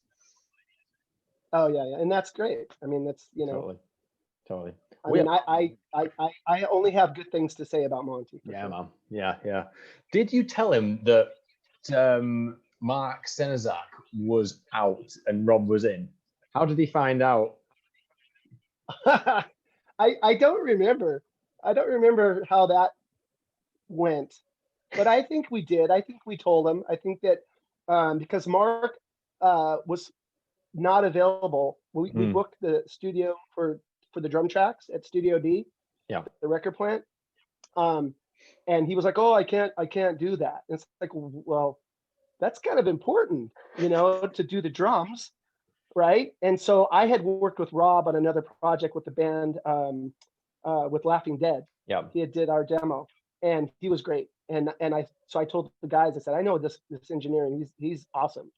Oh yeah, and that's great. I mean, that's totally. I mean, I only have good things to say about Monty. Yeah, sure. man. Yeah. Did you tell him that Mark Senezak was out and Rob was in? How did he find out? I don't remember. I don't remember how that went, but I think we did. I think we told him. I think that because Mark was not available, we booked the studio for the drum tracks at Studio D, the record plant, and he was like, "Oh, I can't do that." And it's like, well, that's kind of important, to do the drums, right? And so I had worked with Rob on another project with the band, with Laughing Dead. Yeah, he did our demo, and he was great. And I told the guys, I said, I know this engineer, and he's awesome.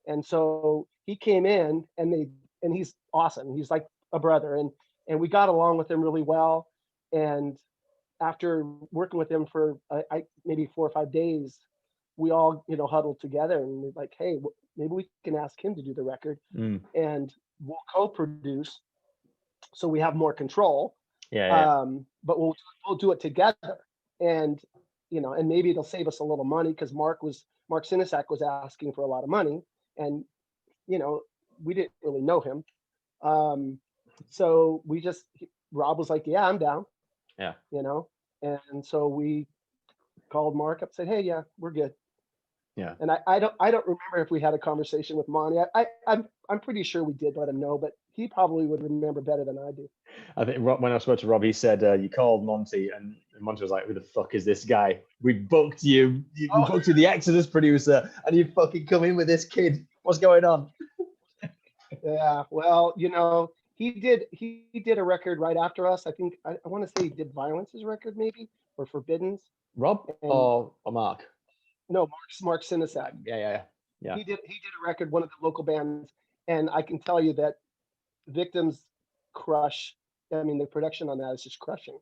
And so he came in, and he's awesome. He's like a brother, and we got along with him really well. And after working with him for maybe 4 or 5 days, we all huddled together and we're like, hey, maybe we can ask him to do the record, and we'll co-produce, so we have more control. But we'll do it together, and and maybe it'll save us a little money, because Mark Sinesak was asking for a lot of money, and we didn't really know him. So Rob was like, yeah, I'm down, Yeah. you know? And so we called Mark up, said, hey, yeah, we're good. Yeah. And I don't remember if we had a conversation with Monty. I'm pretty sure we did let him know, but he probably would remember better than I do. I think when I spoke to Rob, he said you called Monty, and Monty was like, "Who the fuck is this guy? We booked you. We booked you, the Exodus producer, and you fucking come in with this kid. What's going on?" Yeah, well, you know, he did a record right after us. I think I want to say he did Violence's record maybe, or Forbidden's. Rob or Mark? No, Mark Sinisak. Yeah. He did a record, one of the local bands, and I can tell you that Victims crush. I mean, the production on that is just crushing.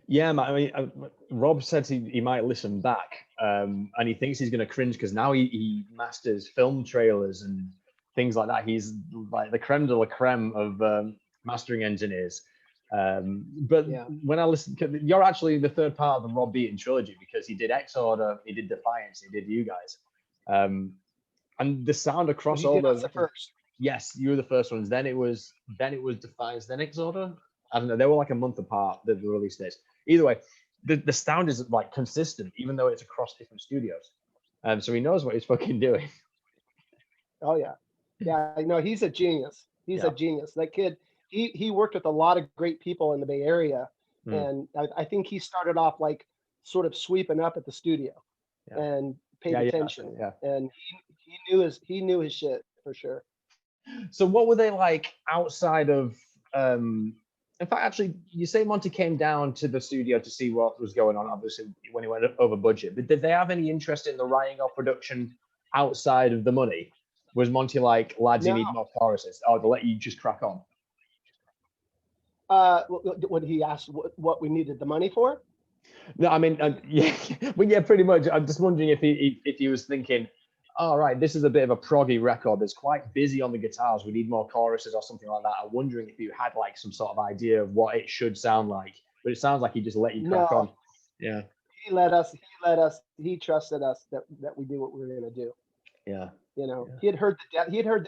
Yeah, I mean, Rob said he might listen back, and he thinks he's going to cringe because now he masters film trailers and things like that. He's like the creme de la creme of mastering engineers. But Yeah. when I listen, you're actually the third part of the Rob Beaton trilogy, because he did X-Order, he did Defiance, he did you guys, and the sound across all the first. Yes, you were the first ones. Then it was Defiance, then X-Order. I don't know. They were like a month apart, the release dates. Either way, the sound is like consistent, even though it's across different studios. So he knows what he's fucking doing. Oh yeah, yeah. No, he's a genius. He's a genius. That kid. He worked with a lot of great people in the Bay Area, and I think he started off like sort of sweeping up at the studio, and paid attention. Yeah. And he knew his shit for sure. So what were they like outside of? In fact, actually, you say Monty came down to the studio to see what was going on, obviously, when he went over budget. But did they have any interest in the writing or production outside of the money? Was Monty like, lads, you need more choruses? Oh, they'll let you just crack on? What he asked what we needed the money for? No, I mean, yeah, well, yeah, pretty much. I'm just wondering if he was thinking, all right, this is a bit of a proggy record that's quite busy on the guitars. We need more choruses or something like that. I'm wondering if you had like some sort of idea of what it should sound like. But it sounds like he just let you crack on. Yeah. He trusted us that we knew what we were going to do. Yeah. You know, he had heard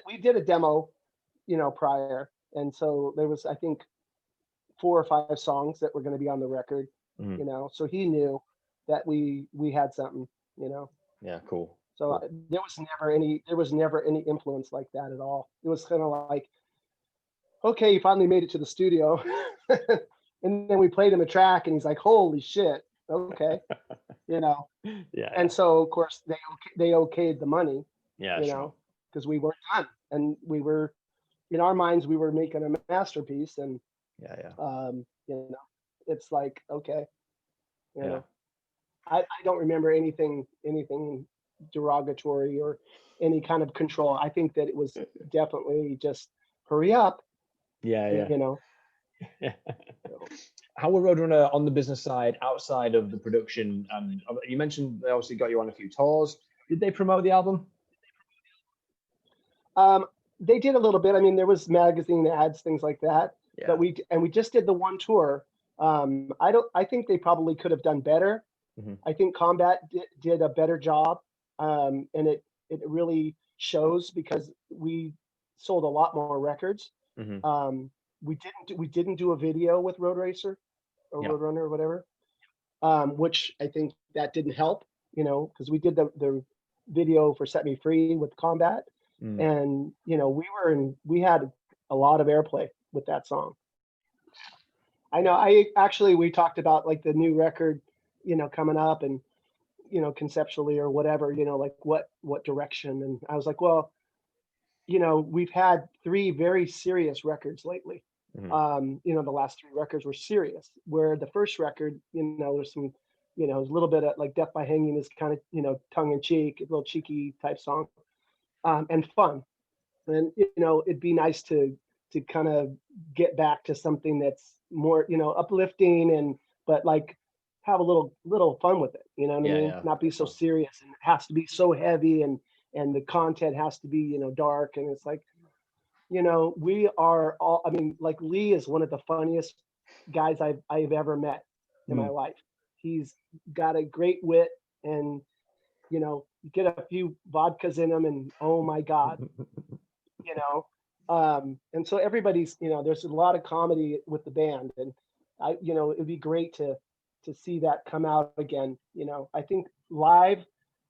we did a demo, you know, prior. And so there was, I think, 4 or 5 songs that were going to be on the record, you know, so he knew that we had something, you know. Yeah, cool. So there was never any influence like that at all. It was kind of like, okay, you finally made it to the studio. And then we played him a track and he's like, holy shit. Okay. You know? Yeah. And so of course they okayed the money, yeah, you know, because we weren't done. And we were, in our minds, we were making a masterpiece. And, you know, it's like, okay, you know, I don't remember anything derogatory or any kind of control. I think that it was definitely just hurry up. Yeah. You know. How were Roadrunner on the business side outside of the production? You mentioned they obviously got you on a few tours. Did they promote the album? They did a little bit. I mean, there was magazine ads, things like that. Yeah. But we just did the one tour. I think they probably could have done better. Mm-hmm. I think Combat did a better job. And it really shows because we sold a lot more records. Mm-hmm. We didn't do a video with Road Racer or Roadrunner or whatever, which I think that didn't help, you know, because we did the video for Set Me Free with Combat, and you know we had a lot of airplay with that song. I know. We talked about like the new record, you know, coming up and, you know, conceptually or whatever, you know, like what direction. And I was like, well, you know, we've had 3 very serious records lately. Mm-hmm. You know, the last 3 records were serious, where the first record, you know, there's some, you know, a little bit of like Death by Hanging is kind of, you know, tongue in cheek, a little cheeky type song, and fun. And, you know, it'd be nice to kind of get back to something that's more, you know, uplifting but like have a little fun with it, you know what I mean? Not be so serious, and it has to be so heavy and the content has to be, you know, dark. And it's like, you know, we are all, I mean, like Lee is one of the funniest guys I've ever met in my life. He's got a great wit, and, you know, you get a few vodkas in him and oh my God, you know. And so everybody's, you know, there's a lot of comedy with the band, and it'd be great to see that come out again. You know, I think live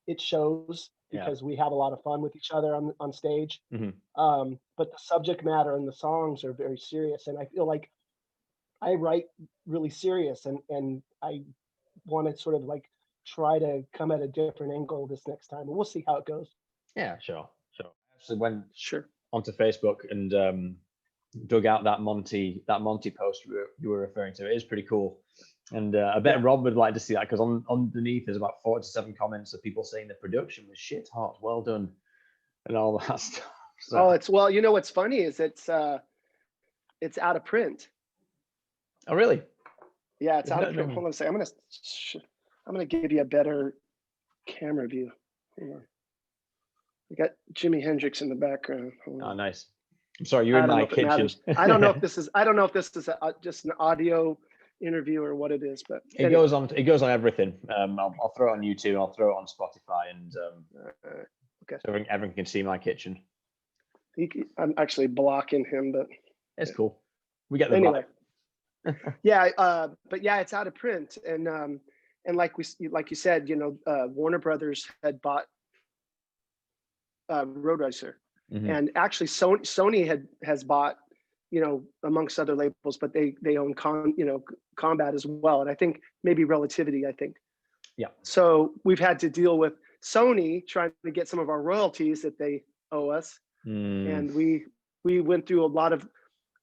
it shows Yeah. because we have a lot of fun with each other on stage. Mhm. But the subject matter and the songs are very serious, and I feel like I write really serious, and I want to sort of like try to come at a different angle this next time, and we'll see how it goes. Yeah, sure. I actually went Sure. onto Facebook and dug out that Monty post you were referring to. It is pretty cool. And I bet Yeah. Rob would like to see that, because underneath there's about 47 comments of people saying the production was shit hot, well done, and all that stuff. So, Oh, well, you know what's funny is it's out of print. oh really? Yeah, it's Is out that of print. no- Hold on a second. I'm gonna give you a better camera view. Hang on. We got Jimi Hendrix in the background. Hold Oh, on. nice. I'm sorry, you're I in don't my know if it kitchen. matters. I don't know if this is just an audio interview or what it is, but It anyway. goes on everything. I'll throw it on YouTube. I'll throw it on Spotify, and Okay. so everyone can see my kitchen. I'm actually blocking him, but It's cool. We get the anyway. vibe. Yeah, but yeah, it's out of print, and like you said, you know, Warner Brothers had bought Road Racer, Mhm. and actually Sony has bought, you know, amongst other labels, but they own Combat as well, and I think maybe Relativity, I think. Yeah. So we've had to deal with Sony trying to get some of our royalties that they owe us, and we went through a lot of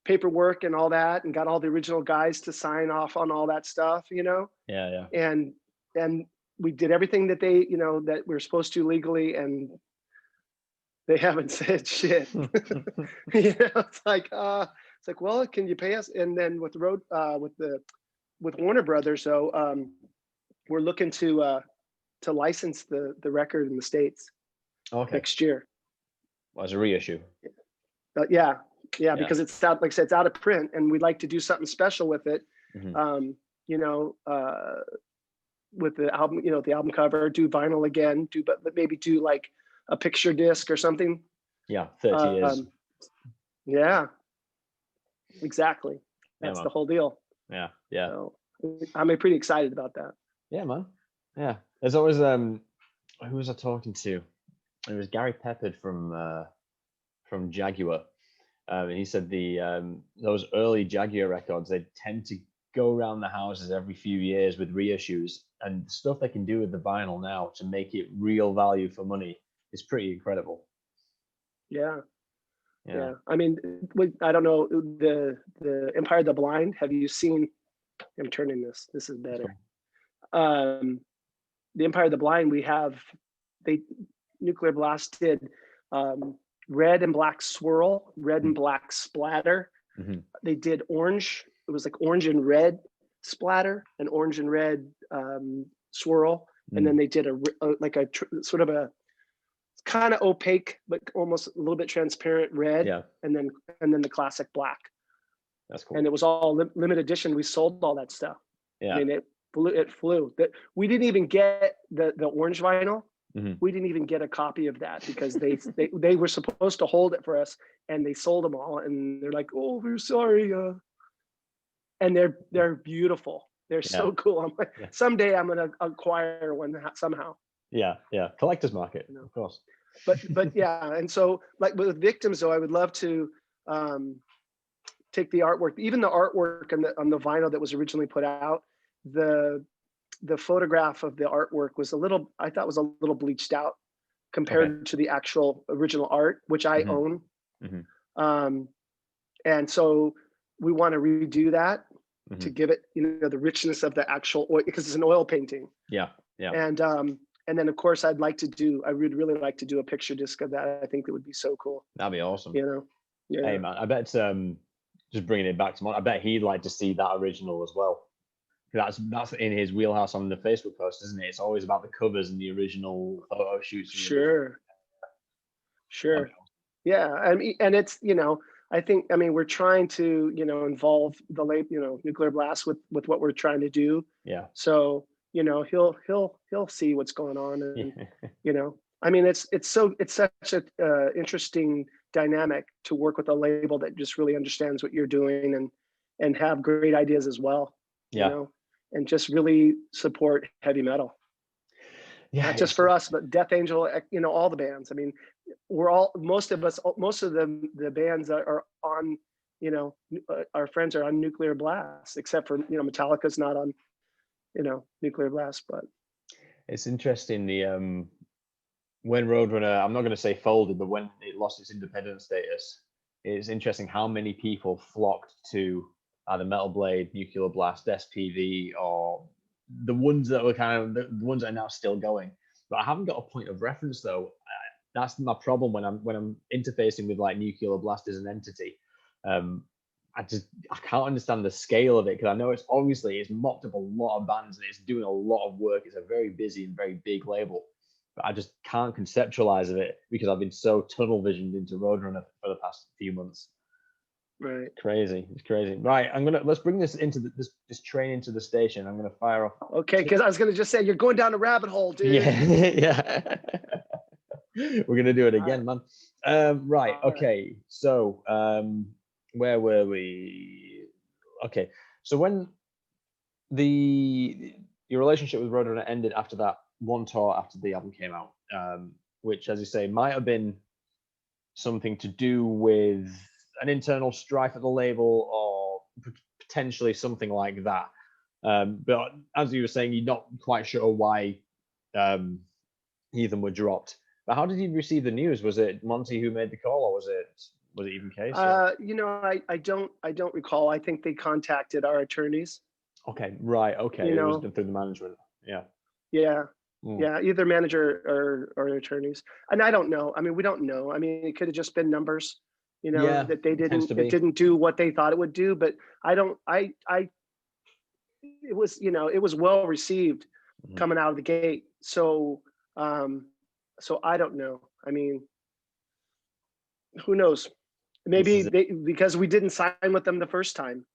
paperwork and all that, and got all the original guys to sign off on all that stuff, you know. Yeah. And we did everything that they, you know, that we're supposed to legally, and they haven't said shit. You know, it's like, well, can you pay us? And then with with Warner Brothers, so we're looking to license the record in the States Okay. next year. Well, as a reissue. Yeah, because it's out, like I said, it's out of print, and we'd like to do something special with it. Mhm. You know, with the album, you know, the album cover, do vinyl again, but maybe do like a picture disc or something. Yeah, 30 years. Yeah, exactly. That's man. the whole deal. Yeah. So I'm pretty excited about that. Yeah, man. Yeah. There's always who was I talking to? It was Gary Peppard from Jaguar. And he said those early Jaguar records, they tend to go around the houses every few years with reissues, and the stuff they can do with the vinyl now to make it real value for money is pretty incredible. Yeah. I mean, I don't know, the Empire of the Blind. Have you seen? I'm turning this. This is better. The Empire of the Blind. Nuclear Blast did red and black swirl, red and black splatter. Mm-hmm. They did orange. It was like orange and red splatter and orange and red swirl. And then they did a sort of a kind of opaque, but almost a little bit transparent red. Yeah. And then the classic black. That's cool. And it was all limited edition. We sold all that stuff. Yeah. I mean, it flew. We didn't even get the orange vinyl. Mm-hmm. We didn't even get a copy of that because they were supposed to hold it for us, and they sold them all. And they're like, "Oh, we're sorry." And they're beautiful. They're so cool. I'm like, someday I'm gonna acquire one somehow. Yeah, collector's market, of course. But yeah, and so like with Victims, though, I would love to take the artwork, even the artwork on the vinyl that was originally put out. The photograph of the artwork was I thought was a little bleached out compared to the actual original art, which I own. Mm-hmm. And so we want to redo that to give it, the richness of the actual oil, because it's an oil painting. Yeah. And then of course I would really like to do a picture disc of that. I think it would be so cool. That'd be awesome. Yeah. Hey man, I bet just bringing it back to Mon, I bet he'd like to see that original as well. That's in his wheelhouse on the Facebook post, isn't it? It's always about the covers and the original photo shoots. Sure. Yeah, and it's I think we're trying to involve the Nuclear Blast with what we're trying to do. Yeah. So he'll see what's going on, and it's such a interesting dynamic to work with a label that just really understands what you're doing and have great ideas as well, you know, and just really support heavy metal. Yeah, Not just for us, but Death Angel, you know, all the bands. I mean, most of the bands that are on, you know, our friends are on Nuclear Blast, except for, you know, Metallica's not on, you know, Nuclear Blast. But it's interesting, the when Roadrunner, I'm not going to say folded, but when it lost its independent status, it's interesting how many people flocked to either Metal Blade, Nuclear Blast, SPV, or the ones that were kind of the ones that are now still going. But I haven't got a point of reference though. That's my problem when I'm interfacing with like Nuclear Blast as an entity. I can't understand the scale of it, because I know it's mopped up a lot of bands and it's doing a lot of work. It's a very busy and very big label. But I just can't conceptualize of it because I've been so tunnel visioned into Roadrunner for the past few months. right. It's crazy. Right, let's bring this into this train into the station. I'm gonna fire off. Okay, because I was gonna just say you're going down a rabbit hole, dude. Yeah. We're gonna do it again, man. Right, okay. So where were we? Okay, so when your relationship with Roadrunner ended after that one tour after the album came out, which, as you say, might have been something to do with an internal strife at the label or potentially something like that. But as you were saying, you're not quite sure why Heathen were dropped. But how did you receive the news? Was it Monty who made the call, or was it even Case? You know, I don't recall. I think they contacted our attorneys. Okay, right. Okay, you it know, was done through the management. Yeah. Yeah. Mm. Yeah, either manager or attorneys. And I don't know. I mean, we don't know. I mean, it could have just been numbers, you know, Yeah, that they tends it to be. didn't do what they thought it would do. But it was, you know, it was well received coming out of the gate. So, so I don't know. I mean, who knows? Maybe because we didn't sign with them the first time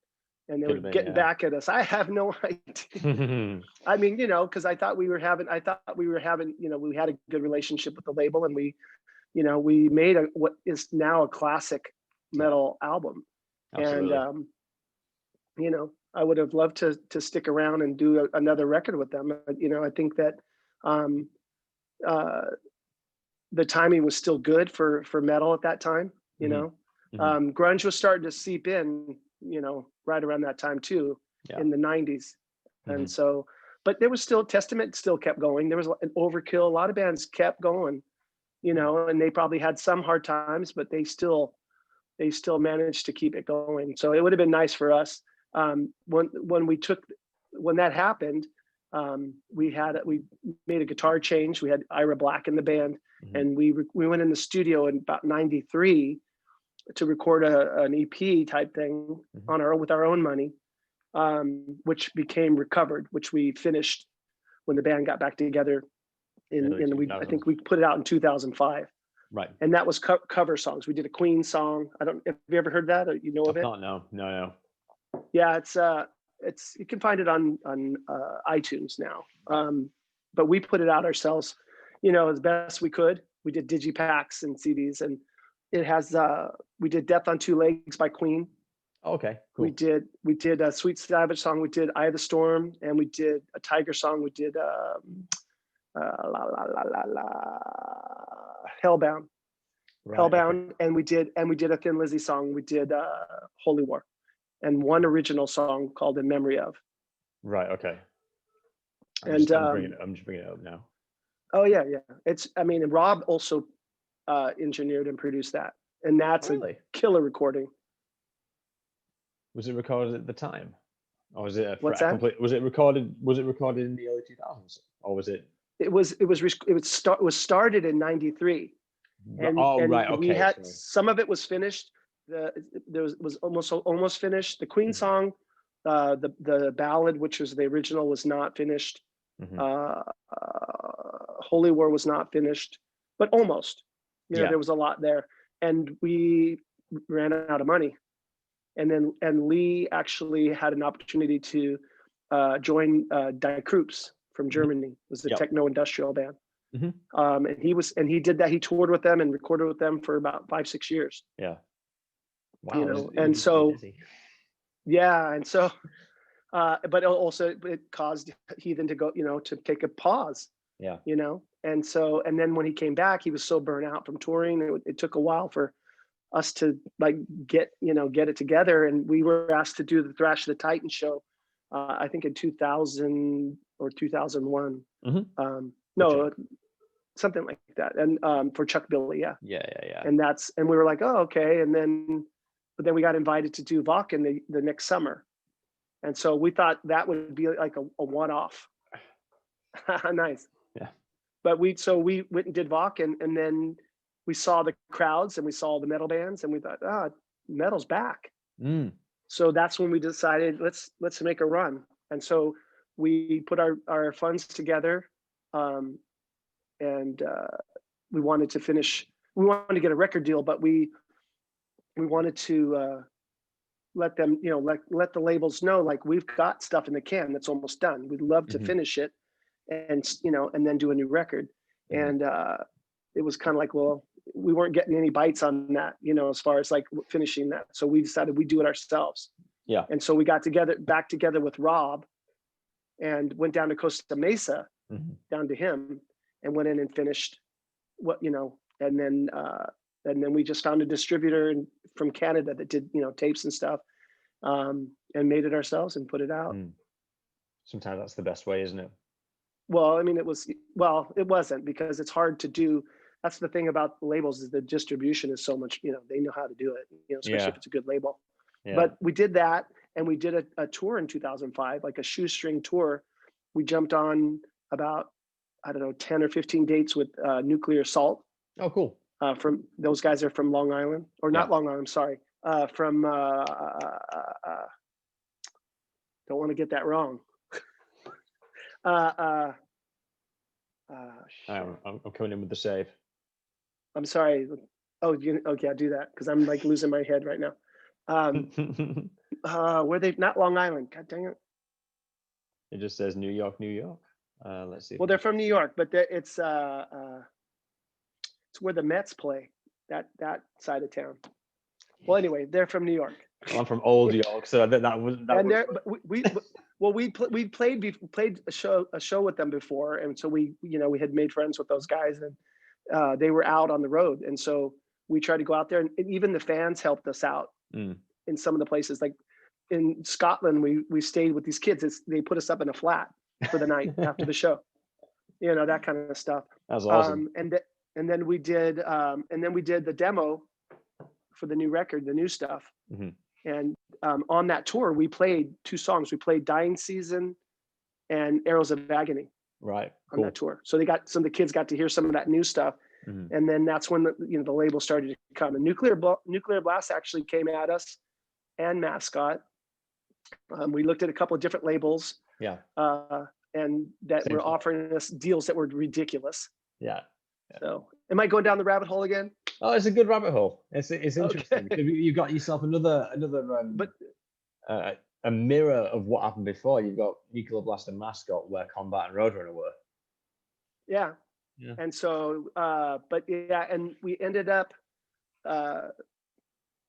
and they were getting back at us. I have no idea. I mean, you know, because I thought we were having, you know, we had a good relationship with the label, and we, you know, we made what is now a classic metal album. Absolutely. And you know, I would have loved to stick around and do another record with them. You know, I think that the timing was still good for metal at that time. You know, grunge was starting to seep in, you know, right around that time too, in the 90s. And so, but there was still, Testament still kept going. There was an Overkill. A lot of bands kept going, you know, and they probably had some hard times, but they still managed to keep it going. So it would have been nice for us. When that happened, we made a guitar change. We had Ira Black in the band, and we went in the studio in about 93 to record an EP type thing with our own money, which became Recovered, which we finished when the band got back together. I think we put it out in 2005. Right. And that was cover songs. We did a Queen song. Have you ever heard that, or you know of it? No. Yeah, it's you can find it on iTunes now. But we put it out ourselves, you know, as best we could. We did digipacks and CDs, and it has we did Death on Two Legs by Queen. Okay, cool. We did a Sweet Savage song. We did Eye of the Storm, and we did a Tiger song. We did Hellbound. Right, Hellbound, okay. and we did a Thin Lizzy song. We did Holy War, and one original song called In Memory Of. Right. Okay. I'm just bringing it up now. Oh yeah. I mean, and Rob also engineered and produced that, and that's a killer recording. Was it recorded at the time, or was it What's that? Was it recorded in the early 2000s, or was it? It was started in 93. And right. Okay. We had some of it was finished. There was almost finished. The Queen song, the ballad, which was the original, was not finished. Holy War was not finished, but almost. You know, there was a lot there, and we ran out of money. And Lee actually had an opportunity to join Die Krupps from Germany. It was a techno industrial band. And he did that. He toured with them and recorded with them for about 5-6 years. Yeah. Wow. You know, it and was so busy. yeah, and so but also it caused Heathen to go, you know, to take a pause. Yeah. You know, and so, and then when he came back, he was so burnt out from touring. It took a while for us to like get it together, and we were asked to do the Thrash of the Titan show, I think in 2000 or 2001. No, something like that, and for Chuck Billy, yeah. And we were like, oh, okay, but then we got invited to do Vakken the next summer, and so we thought that would be like a one-off. Nice. Yeah. But we went and did Vakken, and then we saw the crowds and we saw the metal bands, and we thought, metal's back. So that's when we decided let's make a run. And so we put our funds together, and we wanted to finish. We wanted to get a record deal, but we wanted to let them, you know, let the labels know, like, we've got stuff in the can that's almost done. We'd love to finish it, and you know, and then do a new record. And it was kind of like, well, we weren't getting any bites on that, you know, as far as like finishing that. So we decided we'd do it ourselves. Yeah. And so we got back together with Rob, and went down to Costa Mesa, down to him, and went in and finished what, you know, and then we just found a distributor from Canada that did, you know, tapes and stuff, and made it ourselves and put it out. Sometimes that's the best way, isn't it? Well, I mean, it wasn't, because it's hard to do. That's the thing about the labels, is the distribution is so much, you know, they know how to do it, you know, especially if it's a good label. Yeah. But we did that, and we did a tour in 2005, like a shoestring tour. We jumped on about, I don't know, 10 or 15 dates with Nuclear Assault. Oh, cool. From those guys are from Long Island, or not Long Island, sorry. From don't want to get that wrong. I'm coming in with the save. I'm sorry. Oh, okay, I'll do that, because I'm like losing my head right now. Were they not Long Island? God dang it. It just says New York, New York. Let's see. Well, they're from New York, but it's where the Mets play, that side of town. Well, anyway, they're from New York. Well, I'm from Old York, so that was. We played a show with them before, and so we had made friends with those guys, and they were out on the road, and so we tried to go out there, and even the fans helped us out in some of the places. Like in Scotland, we stayed with these kids. They put us up in a flat for the night after the show, you know, that kind of stuff. That's awesome. And then we did the demo for the new record, the new stuff. And on that tour, we played 2 songs. We played Dying Season and Arrows of Agony. Right. On that tour. So some of the kids got to hear some of that new stuff. And then that's when the label started to come. And Nuclear Blast actually came at us, and Mascot. We looked at a couple of different labels. Yeah. And that were offering us deals that were ridiculous. Yeah. So, am I going down the rabbit hole again? Oh, it's a good rabbit hole. It's interesting. Okay. You've got yourself another a mirror of what happened before. You've got Nuclear Blast and Mascot, where Combat and Roadrunner were. Yeah. And so, and we ended up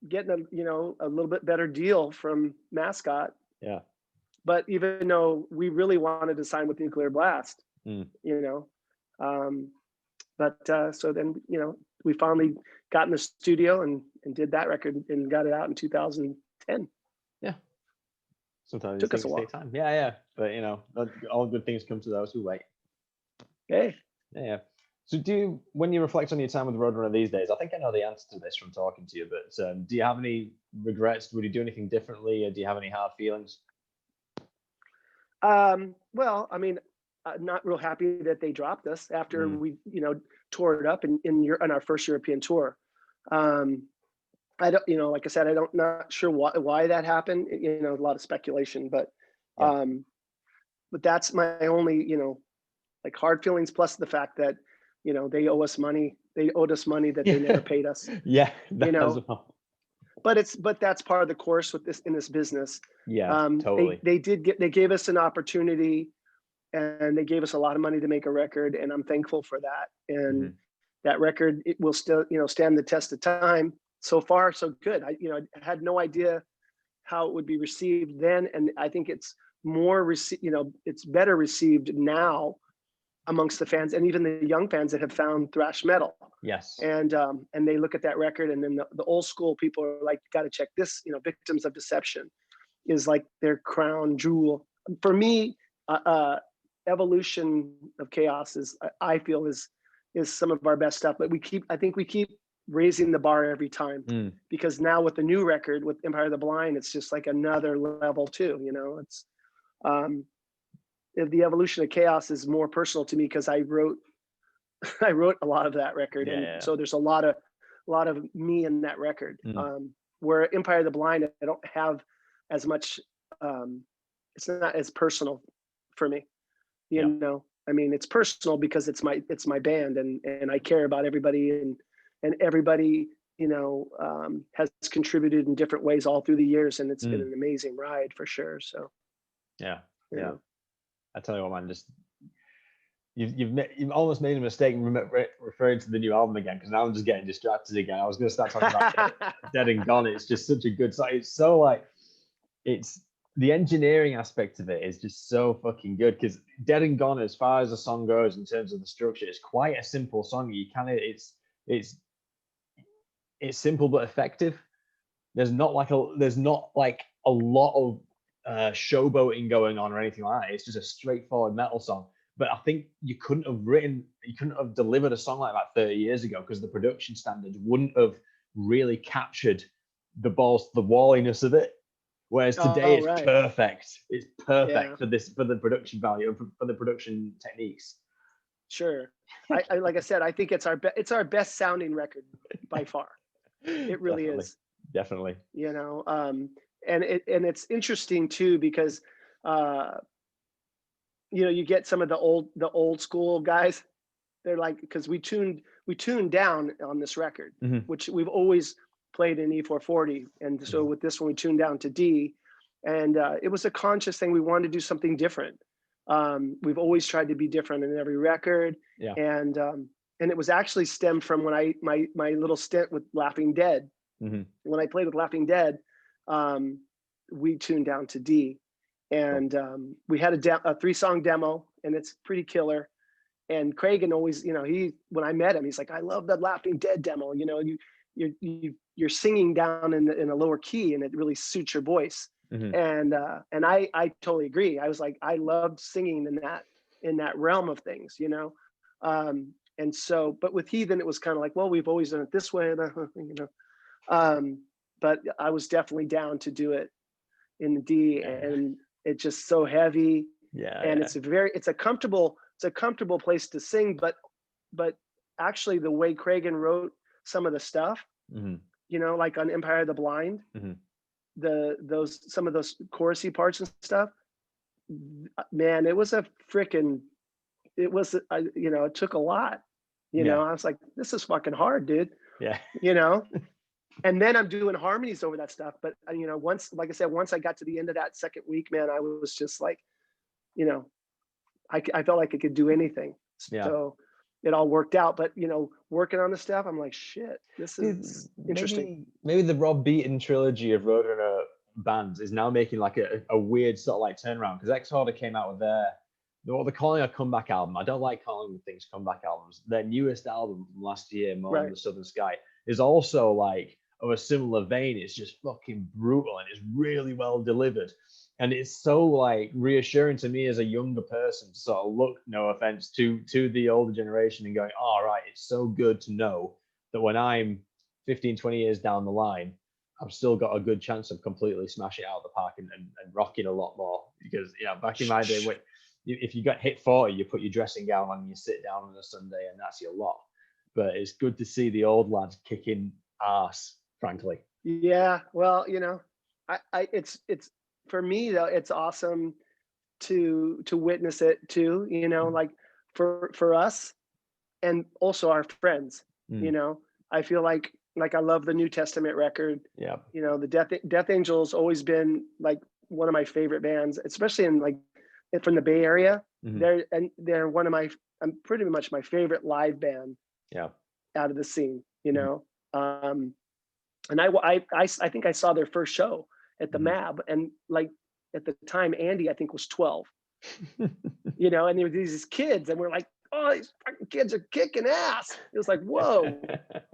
getting a little bit better deal from Mascot. Yeah. But even though we really wanted to sign with Nuclear Blast, so then, we finally got in the studio and did that record and got it out in 2010. Yeah. Sometimes it took us a while. Take time. Yeah. But all good things come to those who wait. Hey. Yeah. So when you reflect on your time with Roadrunner these days, I think I know the answer to this from talking to you, but do you have any regrets? Would you do anything differently, or do you have any hard feelings? Well, I mean, not real happy that they dropped us after we, tore it up in our first European tour. I don't, like I said, not sure why that happened. A lot of speculation, but that's my only, like hard feelings, plus the fact that, they owe us money. They owed us money that they never paid us. Yeah. But that's part of the course in this business. Yeah, totally. They gave us an opportunity and they gave us a lot of money to make a record, and I'm thankful for that. And Mhm. that record, it will still, stand the test of time. So far, so good. I had no idea how it would be received then, and I think it's it's better received now amongst the fans and even the young fans that have found thrash metal. Yes. And they look at that record, and then the old school people are like, got to check this. Victims of Deception is like their crown jewel for me. Evolution of Chaos is, I feel, is some of our best stuff. But I think we keep raising the bar every time, because now with the new record with Empire of the Blind, it's just like another level too. It's the Evolution of Chaos is more personal to me because I wrote a lot of that record, and so there's a lot of me in that record. Where Empire of the Blind, I don't have as much. It's not as personal for me. I mean, it's personal because it's my band, and I care about everybody, and everybody has contributed in different ways all through the years, and it's been an amazing ride for sure. So yeah. I tell you what, man, just you've almost made a mistake referring to the new album again, because now I'm just getting distracted again. I was going to start talking about Dead and Gone. It's just such a good song. It's so like, it's the engineering aspect of it is just so fucking good, because Dead and Gone, as far as the song goes in terms of the structure, it's quite a simple song. It's simple but effective. There's not like a lot of showboating going on or anything like that. It's just a straightforward metal song. But I think you couldn't have delivered a song like that 30 years ago, because the production standards wouldn't have really captured the walliness of it. Whereas today it's perfect. It's perfect for the production value and for the production techniques. Sure. I like I said, I think it's our best sounding record by far. It really is. Definitely. And it's interesting too, because you get some of the old school guys. They're like, because we tuned down on this record, which we've always played in E440, and so with this one we tuned down to D, and it was a conscious thing. We wanted to do something different. We've always tried to be different in every record, and it was actually stemmed from when my little stint with Laughing Dead. When I played with Laughing Dead, we tuned down to D, and we had a 3-song demo, and it's pretty killer. And Cragen always, when I met him, he's like, I love that Laughing Dead demo. You're singing down in a lower key, and it really suits your voice. And I totally agree. I was like, I loved singing in that realm of things, and so, but with Heathen, it was kind of like, well, we've always done it this way, but I was definitely down to do it in the D, and it's just so heavy. And it's a comfortable place to sing, but actually the way Cragen wrote some of the stuff, like on Empire of the Blind, some of those chorusy parts and stuff, man, it took a lot. I was like, this is fucking hard, dude. And then I'm doing harmonies over that stuff. But once I got to the end of that second week, man, I was just like, I felt like I could do anything. So it all worked out. But working on the stuff, I'm like, shit, this is interesting. Maybe the Rob Beaton trilogy of Roadrunner bands is now making like a weird sort of like turnaround, because HORR came out with what they're calling a comeback album. I don't like calling things comeback albums. Their newest album from last year, More Than the Southern Sky, is also like of a similar vein. It's just fucking brutal, and it's really well delivered. And it's so like reassuring to me as a younger person to sort of look, no offense, to the older generation and going, all right, it's so good to know that when I'm 15, 20 years down the line, I've still got a good chance of completely smashing it out of the park and rocking a lot more. Because back in my day, if you got hit 40, you put your dressing gown on and you sit down on a Sunday, and that's your lot. But it's good to see the old lads kicking ass, frankly. Yeah, well, it's for me though, it's awesome to witness it too. Like for us, and also our friends. I feel like I love the New Testament record. The Death Angels always been like one of my favorite bands, especially in like from the Bay Area. Mhm. They're one of I'm pretty much my favorite live band Yeah. out of the scene, Mhm. and I think I saw their first show at the Mhm. MAB, and like at the time, Andy I think was 12, and there were these kids, and we're like, oh, these fucking kids are kicking ass. It was like, whoa,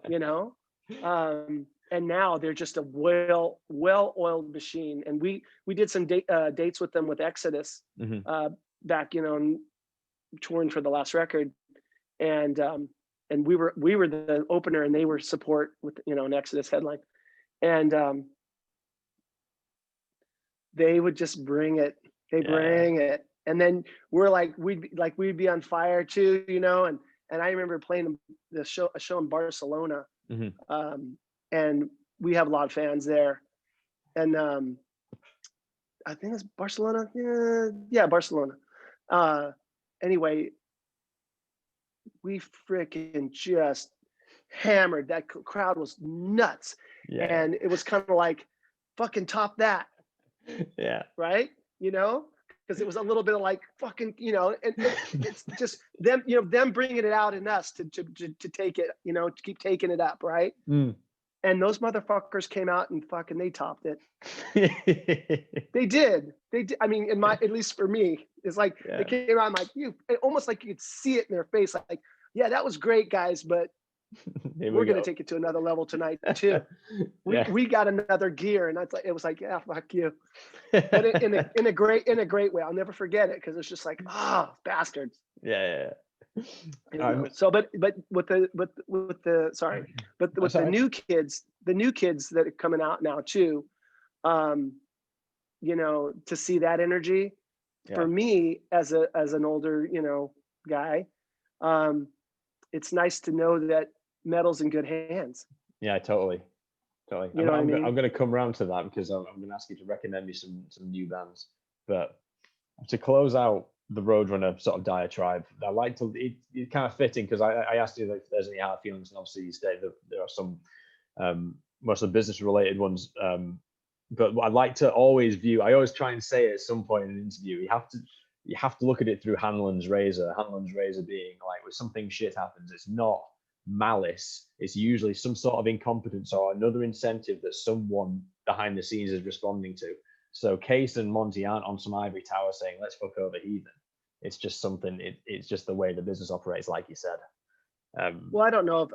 you know. And now they're just a well-oiled machine. And we did some dates with them with Exodus Mhm. back, touring for the last record, and we were the opener, and they were support with an Exodus headline, and they would just bring it. They Yeah. bring it, and then we're like we'd be on fire too, and I remember playing a show in Barcelona, Mhm. and we have a lot of fans there, and I think it's Barcelona. Yeah, Barcelona. Anyway, we freaking just hammered. That crowd was nuts, Yeah. and it was kind of like, fucking top that, Yeah. right? Because it was a little bit of like fucking, and it's just them, them bringing it out in us to take it, to keep taking it up, right? Mm. And those motherfuckers came out and fucking they topped it. They did. I mean, at least for me, it's like they came out. I'm like, almost like you could see it in their face. Like, yeah, that was great, guys, but we're going to take it to another level tonight too. We got another gear, and it was like, yeah, fuck you, but in a great way. I'll never forget it, because it's just like, bastards. Yeah. So, but with the sorry, but with the new kids that are coming out now too, to see that energy, for me as an older guy, it's nice to know that metal's in good hands. Yeah, totally. You know what I mean? I'm going to come around to that, because I'm going to ask you to recommend me some new bands. But to close out the Roadrunner sort of diatribe, I like to. It's kind of fitting, because I asked you if there's any hard feelings, and obviously you stated that there are some, most of the business related ones. But I like to always view. I always try and say at some point in an interview, you have to look at it through Hanlon's razor. Hanlon's razor being like, when something shit happens, it's not malice. It's usually some sort of incompetence or another incentive that someone behind the scenes is responding to. So Case and Monty aren't on some ivory tower saying, let's fuck over Heathen. It's just something. It's just the way the business operates, like you said. Well, I don't know if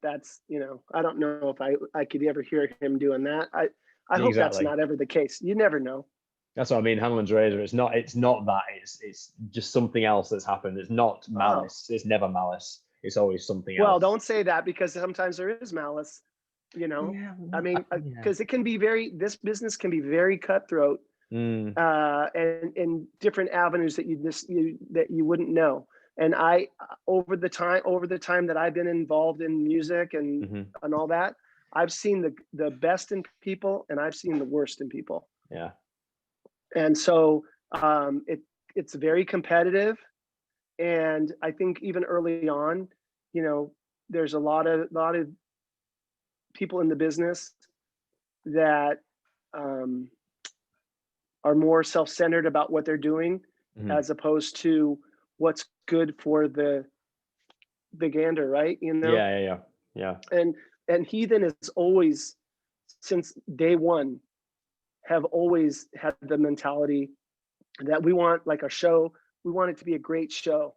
that's, I don't know if I could ever hear him doing that. I hope that's not ever the case. You never know. That's what I mean. Hanlon's razor. It's not that. It's just something else that's happened. It's not malice. It's never malice. It's always something else. Well, don't say that, because sometimes there is malice. I mean, because it can be this business can be very cutthroat, and in different avenues that you wouldn't know. And over the time that I've been involved in music and all that, I've seen the best in people, and I've seen the worst in people. Yeah. And so it's very competitive, and I think even early on, there's a lot of people in the business that are more self-centered about what they're doing, as opposed to what's good for the gander, right? Yeah. And Heathen is always, since day one, have always had the mentality that we want, like, our show, we want it to be a great show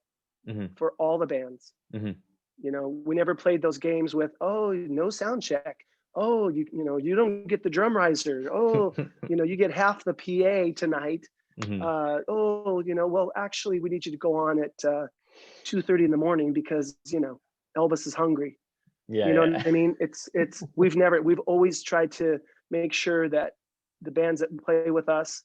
for all the bands. We never played those games with, no sound check. You don't get the drum riser. You get half the PA tonight. Well, actually, we need you to go on at 2:30 in the morning because Elvis is hungry. What I mean? We've always tried to make sure that the bands that play with us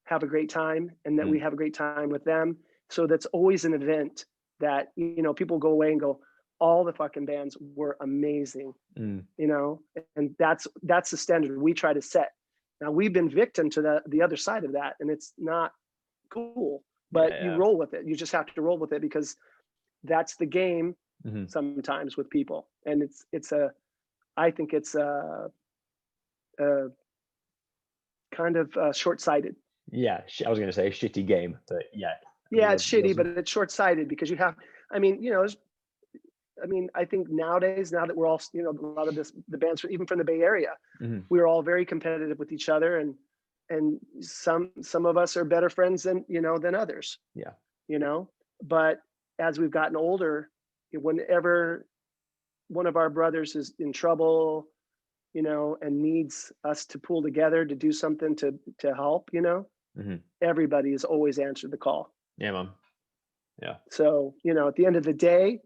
have a great time, and that we have a great time with them. So that's always an event that people go away and go, all the fucking bands were amazing. And that's the standard we try to set. Now, we've been victim to the other side of that, and it's not cool, but you roll with it. You just have to roll with it, because that's the game sometimes with people. And I think it's kind of short-sighted. Yeah, I was going to say shitty game, but yeah. Yeah, it's shitty, but it's short-sighted because you have. I mean, I think nowadays, now that we're all, a lot of the bands, even from the Bay Area, we're all very competitive with each other, and some of us are better friends than others. Yeah. But as we've gotten older, whenever one of our brothers is in trouble, and needs us to pull together to do something to help, everybody has always answered the call. Yeah, man. Yeah. So, at the end of the day,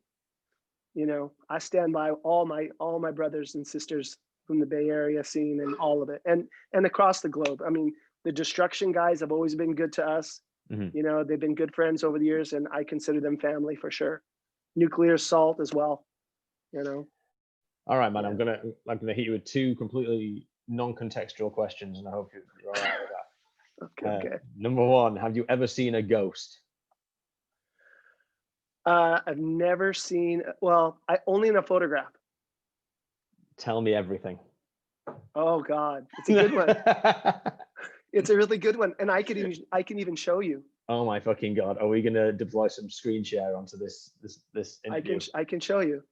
I stand by all my brothers and sisters from the Bay Area scene and all of it, and across the globe. I mean, the Destruction guys have always been good to us. They've been good friends over the years, and I consider them family for sure. Nuclear Assault as well. All right, man. Yeah. I'm gonna hit you with two completely non-contextual questions, and I hope you're all right with that. Okay. Number one, have you ever seen a ghost? I've never seen. Well, I only in a photograph. Tell me everything. Oh God, it's a good one. It's a really good one, and I can even show you. Oh my fucking God! Are we gonna deploy some screen share onto this interview? I can show you.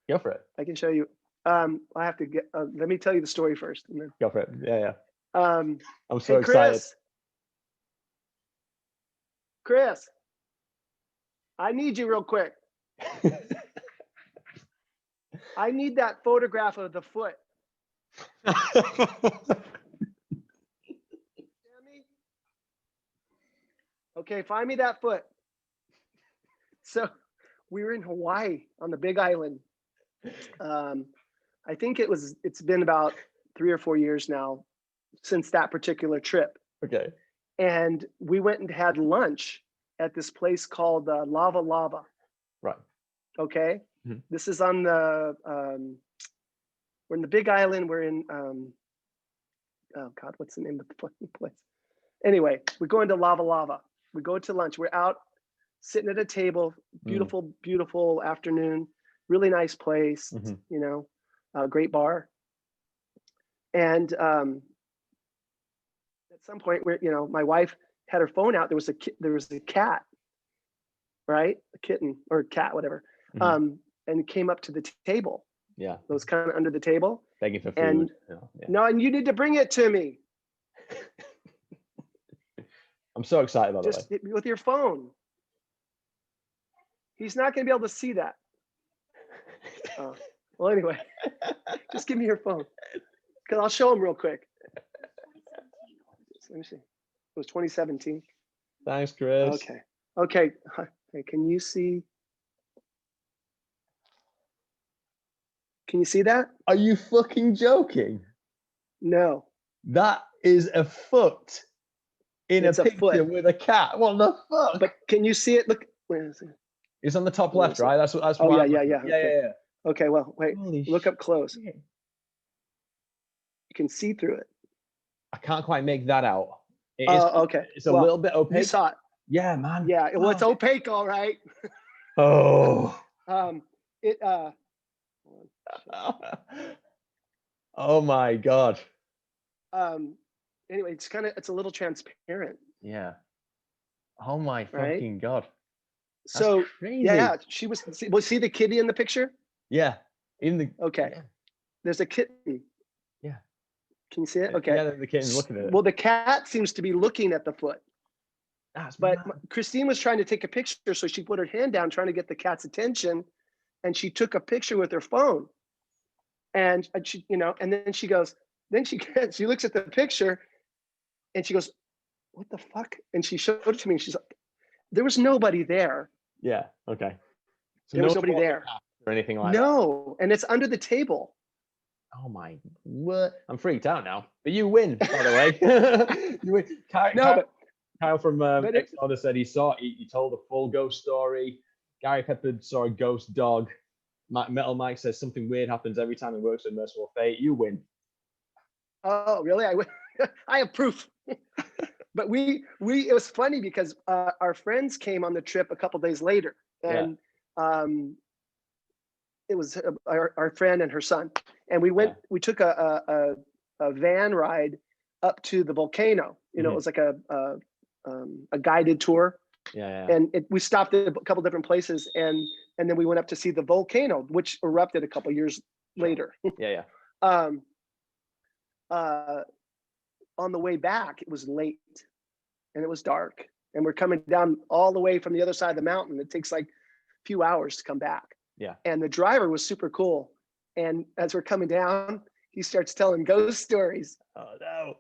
Go for it. I can show you. I have to get. Let me tell you the story first, and then. Go for it. Yeah. I'm so excited. Chris, I need you real quick. I need that photograph of the foot. Okay, find me that foot. So we were in Hawaii on the Big Island. I think it's been about 3 or 4 years now since that particular trip. Okay. And we went and had lunch at this place called Lava Lava. Right. Okay. This is on the, we're in the Big Island. We're in, oh God, what's the name of the place? Anyway, we go into Lava Lava. We go to lunch. We're out sitting at a table, beautiful, beautiful afternoon, really nice place, great bar. And at some point where, my wife had her phone out, there was a cat, right? A kitten or a cat, whatever. And it came up to the table. Yeah. It was kind of under the table. Begging for food. And no, and you need to bring it to me. I'm so excited, by the Just way. with your phone. He's not going to be able to see that. Well, anyway, just give me your phone because I'll show him real quick. Let me see. It was 2017. Thanks, Chris. Okay. Hey, can you see? Can you see that? Are you fucking joking? No. That is a foot in a picture with a cat. What the fuck? But can you see it? Look, where is it? It's on the top left, right? That's what. Oh, yeah. Yeah. Okay, well, wait. Look up close. Shit. You can see through it. I can't quite make that out. Okay. It's a little bit opaque. You saw it. Yeah, man. Yeah. Well, it's opaque, all right. Oh. Oh my God. Anyway, it's a little transparent. Yeah. Oh my fucking God. That's So crazy. yeah, she was see the kitty in the picture? Yeah. Okay. Yeah. There's a kitten. Yeah. Can you see it? Okay. Yeah, the kitten's looking at it. Well, the cat seems to be looking at the foot. But Christine was trying to take a picture, so she put her hand down trying to get the cat's attention, and she took a picture with her phone. And she, and then she goes, she looks at the picture and she goes, "What the fuck?" And she showed it to me. And she's like, there was nobody there. Yeah. Okay. So there was nobody there or anything like that. No, and it's under the table. Oh my! What? I'm freaked out now. But you win, by the way. You win. Kyle from Exoda said he told a full ghost story. Gary Pepper saw a ghost dog. Metal Mike says something weird happens every time he works with Merciful Fate. You win. Oh, really? I have proof. But it was funny because our friends came on the trip a couple days later, and it was our friend and her son, and we went. Yeah. We took a van ride up to the volcano. You know, it was like a guided tour. Yeah. And we stopped at a couple different places, and then we went up to see the volcano, which erupted a couple years later. Yeah. On the way back, it was late and it was dark, and we're coming down all the way from the other side of the mountain. It takes like a few hours to come back. Yeah. And the driver was super cool. And as we're coming down, he starts telling ghost stories. Oh no.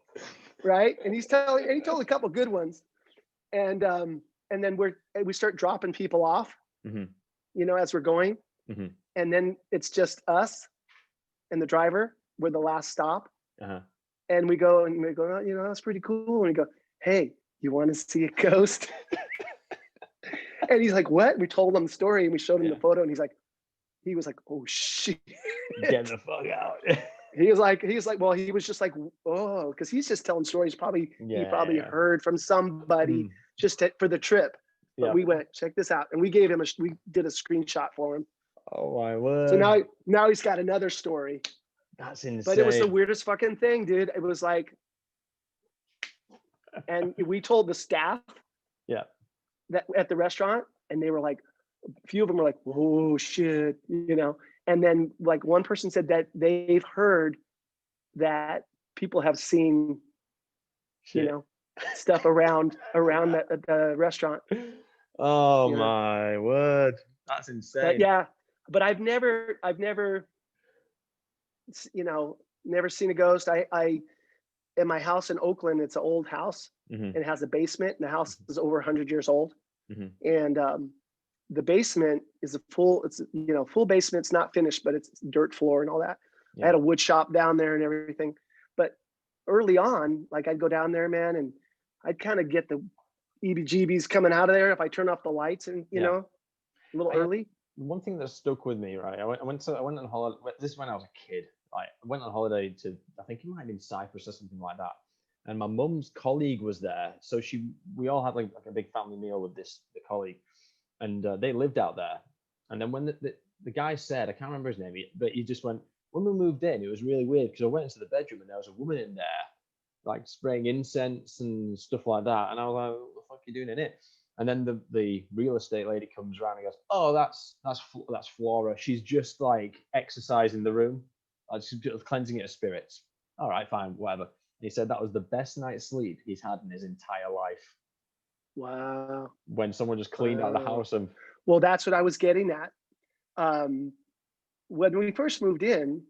Right. And he told a couple good ones. And then we start dropping people off, you know, as we're going. And then it's just us and the driver. We're the last stop. And we go, oh, you know, that's pretty cool. And we go, hey, you want to see a ghost? And he's like, what? We told him the story and we showed him the photo, and he was like, oh shit. Get the fuck out. He was like, well, he was just like, oh, because he's just telling stories. He probably heard from somebody just for the trip. But we went, check this out. And we did a screenshot for him. Oh my word. So now he's got another story. That's insane. But it was the weirdest fucking thing, dude. It was like, and we told the staff that at the restaurant, and they were like, a few of them were like, oh shit, you know. And then like one person said that they've heard that people have seen, you know, stuff around the restaurant. Oh my word. That's insane. But but I've never, you know, never seen a ghost. I in my house in Oakland, it's an old house. It has a basement, and the house is over 100 years old. And the basement is full basement. It's not finished, but it's dirt floor and all that. I had a wood shop down there and everything. But early on, like I'd go down there, man, and I'd kind of get the EBGBs coming out of there if I turn off the lights and, you know, a little early. One thing that stuck with me, right? I went on holiday. This is when I was a kid. I went on holiday to, I think it might have been Cyprus or something like that. And my mum's colleague was there. So we all had like a big family meal with the colleague. And they lived out there. And then when the guy said, I can't remember his name, but he just went, when we moved in, it was really weird because I went into the bedroom and there was a woman in there, like spraying incense and stuff like that. And I was like, what the fuck are you doing in it? And then the real estate lady comes around and goes, oh, that's Flora. She's just like exercising the room. She's just cleansing it of spirits. All right, fine, whatever. And he said that was the best night's sleep he's had in his entire life. Wow. When someone just cleaned out the house. And well, that's what I was getting at. When we first moved in,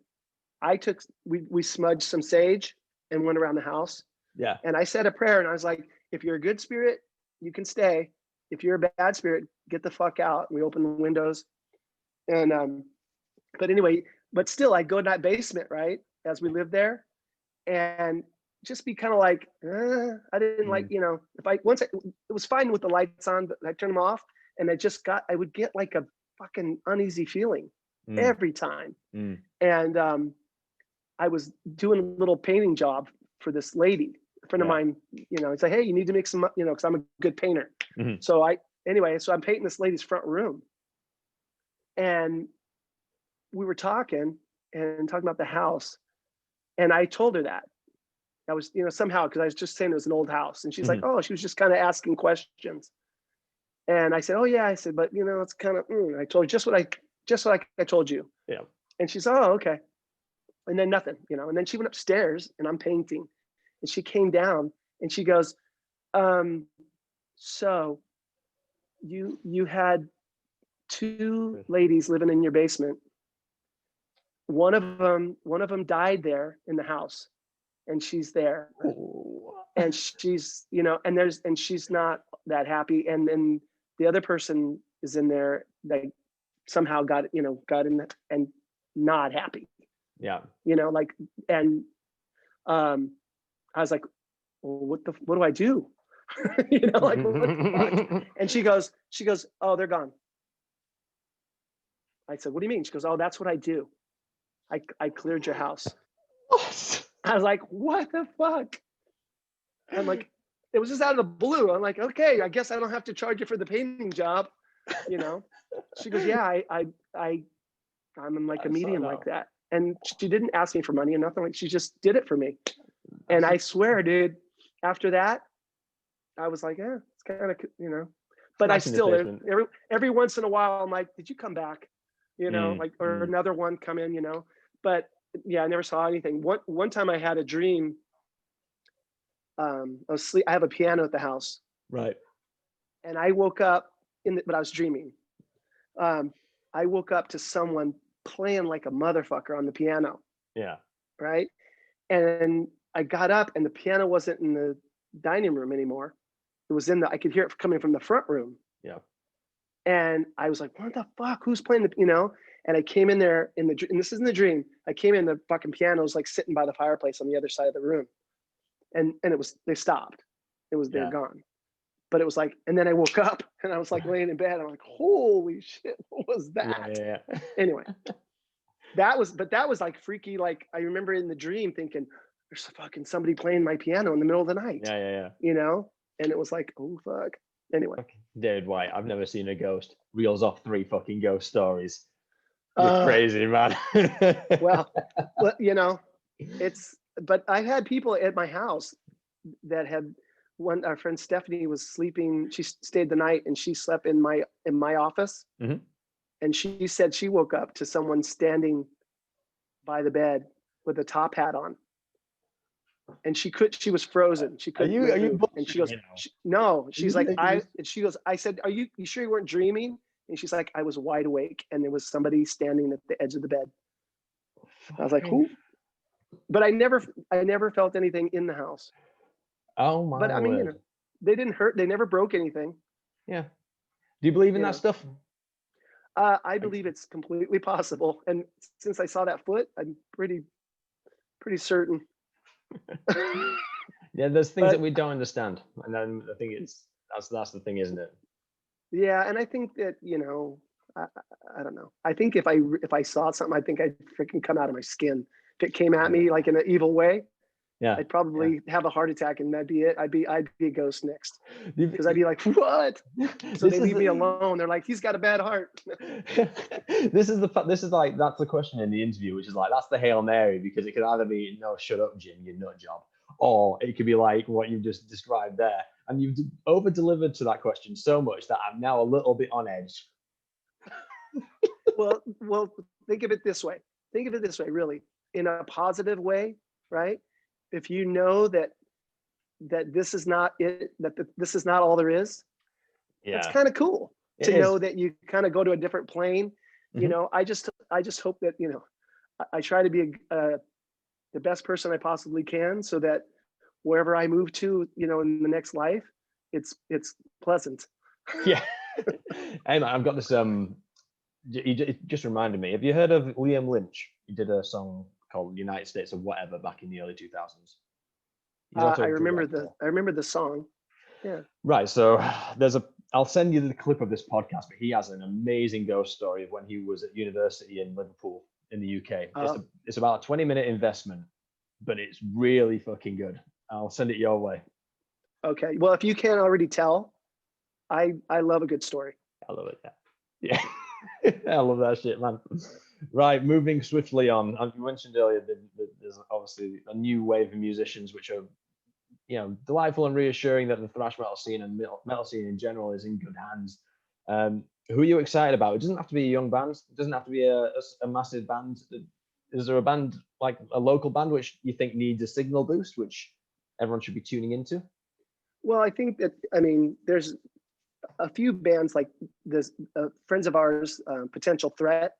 we smudged some sage and went around the house. Yeah. And I said a prayer, and I was like, if you're a good spirit, you can stay. If you're a bad spirit, get the fuck out. And we opened the windows. And but anyway, but still I'd go to that basement, right? As we lived there, and just be kind of like, I didn't like, you know, it was fine with the lights on, but I turned them off, and I would get like a fucking uneasy feeling every time. And I was doing a little painting job for this lady, a friend of mine, you know, it's like, hey, you need to make some, you know, because I'm a good painter. So I'm painting this lady's front room, and we were talking about the house, and I told her that. I was, you know, somehow, because I was just saying it was an old house, and she's like, oh, she was just kind of asking questions. And I said, oh yeah, I said, but you know, it's kind of, I told her just like I told you. Yeah. And she's, oh, okay. And then nothing, you know, and then she went upstairs, and I'm painting, and she came down, and she goes, so you had two ladies living in your basement. One of them died there in the house, and she's there. And she's, you know, and she's not that happy. And then the other person is in there, like somehow got in and not happy. Yeah. You know, like, and I was like, well, what do I do? You know, like, what the fuck? And she goes, oh, they're gone. I said, what do you mean? She goes, oh, that's what I do. I cleared your house. I was like, what the fuck? I'm like, it was just out of the blue. I'm like, okay, I guess I don't have to charge you for the painting job, you know? She goes, yeah, I'm like a medium like that. And she didn't ask me for money or nothing. Like, she just did it for me. And I swear, dude, after that, I was like, it's kind of, but Nice I in the still, basement. every once in a while, I'm like, did you come back? Or Mm. another one come in, but yeah, I never saw anything. One time I had a dream. I was asleep. I have a piano at the house, Right. and I woke up but I was dreaming. I woke up to someone playing like a motherfucker on the piano. Yeah. Right. And I got up, and the piano wasn't in the dining room anymore. It was I could hear it coming from the front room. Yeah. And I was like, what the fuck? Who's playing And I came in there and this isn't the dream. I came in, the fucking piano was like sitting by the fireplace on the other side of the room. And they stopped. They're gone. But it was like, and then I woke up and I was like laying in bed. I'm like, holy shit, what was that? Yeah. Anyway, that was like freaky. Like, I remember in the dream thinking, there's fucking somebody playing my piano in the middle of the night. Yeah. And it was like, oh fuck. Anyway, David White, I've never seen a ghost. Reels off 3 fucking ghost stories. You're crazy, man. well, but I had people at my house that had our friend Stephanie was sleeping. She stayed the night and she slept in my office. Mm-hmm. And she said she woke up to someone standing by the bed with a top hat on. And she was frozen. She couldn't move. And she goes, no, she's like, she goes, I said, you sure you weren't dreaming? And she's like, I was wide awake and there was somebody standing at the edge of the bed. I was like, who? But I never felt anything in the house. Oh my But I mean, they didn't hurt. They never broke anything. Yeah. Do you believe in that stuff? I believe it's completely possible. And since I saw that foot, I'm pretty certain. Yeah, there's things that we don't understand, and then I think that's the thing, isn't it? Yeah, and I think that I don't know. I think if I saw something, I think I'd freaking come out of my skin. If it came at me like in an evil way, I'd probably have a heart attack, and that'd be it. I'd be a ghost next, because I'd be like, what? So they leave me alone. They're like, he's got a bad heart. This is like, that's the question in the interview, which is like, that's the Hail Mary, because it could either be, no, shut up, Jim, you nut job, or it could be like what you just described there. And you've over-delivered to that question so much that I'm now a little bit on edge. Well, think of it this way. Really, in a positive way, right? If you know that this is not it, that this is not all there is, it's kind of cool to know that you kind of go to a different plane. Mm-hmm. I just hope that I try to be the best person I possibly can, so that wherever I move to, in the next life, it's pleasant. Yeah. Hey man, I've got this. It just reminded me. Have you heard of Liam Lynch? He did a song called "United States of Whatever" back in the early 2000s. I remember the song. Yeah. Right. So I'll send you the clip of this podcast, but he has an amazing ghost story of when he was at university in Liverpool in the UK. It's about a 20-minute investment, but it's really fucking good. I'll send it your way. Okay. Well, if you can't already tell, I love a good story. I love it. Yeah. I love that shit, man. Right, moving swiftly on. You mentioned earlier that there's obviously a new wave of musicians which are, delightful and reassuring that the thrash metal scene and metal scene in general is in good hands. Who are you excited about? It doesn't have to be a young band. It doesn't have to be a massive band. Is there a band, like a local band, which you think needs a signal boost, which everyone should be tuning into? Well, I think that, there's a few bands like this, friends of ours, Potential Threat.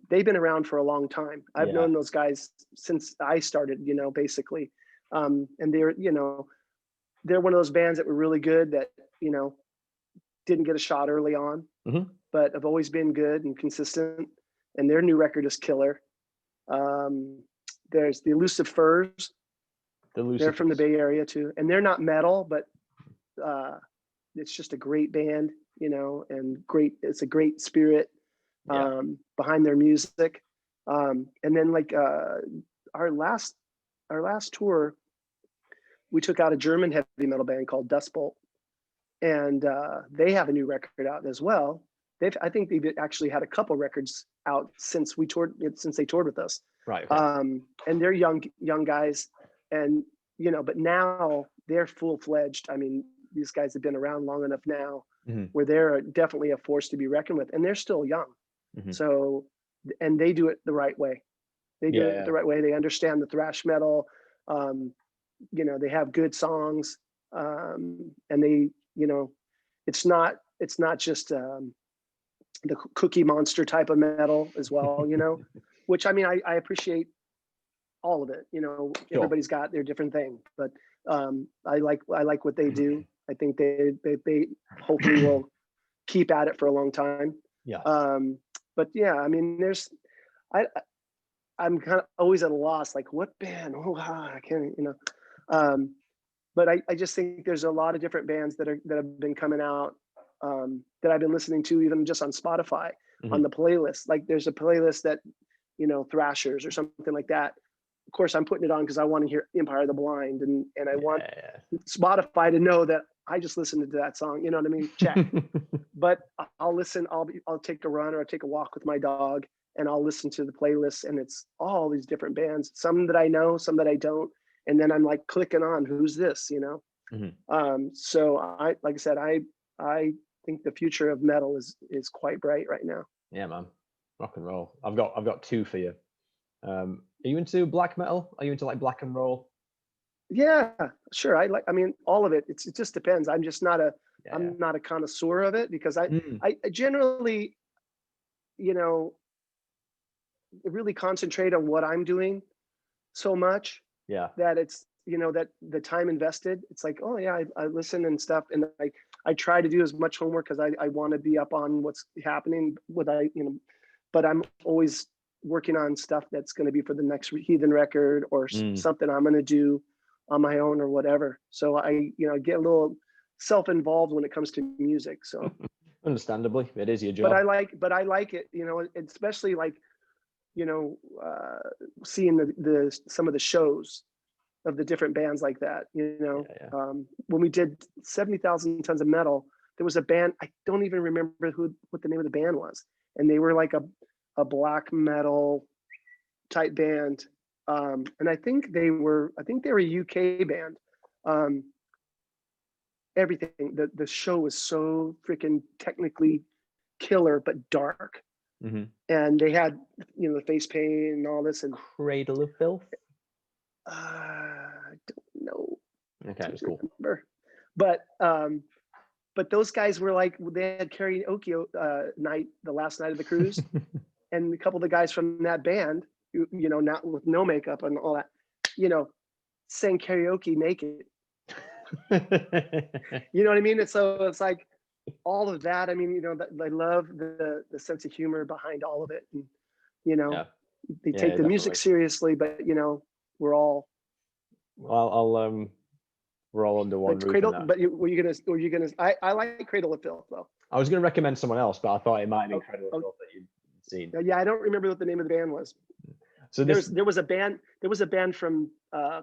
They've been around for a long time. I've known those guys since I started, basically. And they're one of those bands that were really good that, didn't get a shot early on, but have always been good and consistent. And their new record is killer. There's the Elusive Furs. They're from the Bay Area too. And they're not metal, but it's just a great band, and it's a great spirit behind their music. And then like our last tour, we took out a German heavy metal band called Dust Bolt, and they have a new record out as well. I think they've actually had a couple records out since they toured with us. Right. Okay. And they're young guys. and but now they're full-fledged. I mean, these guys have been around long enough now where they're definitely a force to be reckoned with, and they're still young. So, and they do it the right way. They do it the right way. They understand the thrash metal. They have good songs, and they, it's not just the Cookie Monster type of metal as well, which I mean, I appreciate all of it. Everybody's got their different thing, but I like what they do. I think they hopefully will keep at it for a long time. Yeah. But yeah, I mean, I'm kind of always at a loss, like what band? I can't, but I just think there's a lot of different bands that have been coming out that I've been listening to, even just on Spotify on the playlist. Like there's a playlist that, Thrashers or something like that. Of course, I'm putting it on because I want to hear Empire of the Blind, and I want Spotify to know that I just listened to that song. You know what I mean? Check. But I'll listen. I'll take a run or I'll take a walk with my dog, and I'll listen to the playlist, and it's all these different bands. Some that I know, some that I don't, and then I'm like clicking on who's this, So like I said, I think the future of metal is quite bright right now. Yeah, man, rock and roll. I've got two for you. Are you into black metal? Are you into like black and roll? Yeah, sure. I mean, all of it. It just depends. I'm just not I'm not a connoisseur of it, because I generally, really concentrate on what I'm doing so much that it's, that the time invested, it's like, oh yeah, I listen and stuff. And I try to do as much homework because I want to be up on what's happening but I'm always working on stuff that's going to be for the next Heathen record or something I'm going to do on my own or whatever. So I get a little self-involved when it comes to music. So understandably, it is your job. But I like it, especially like, seeing the some of the shows of the different bands like that, when we did 70,000 Tons of Metal, there was a band, I don't even remember what the name of the band was. And they were like a black metal type band. And I think they were a UK band. Everything, the show was so freaking technically killer, but dark. And they had, the face paint and all this, and Cradle of Filth. I don't know. Okay, it's cool. But those guys were like, they had karaoke night, the last night of the cruise, and a couple of the guys from that band, not with no makeup and all that, sang karaoke naked. You know what I mean? And so it's like all of that. I mean, I love the sense of humor behind all of it, and they take the music seriously, but we're all. Well, we're all under one roof. Were you gonna? I like Cradle of Filth though. I was gonna recommend someone else, but I thought it might be Cradle of Filth that you'd seen. Yeah, I don't remember what the name of the band was. So there was a band from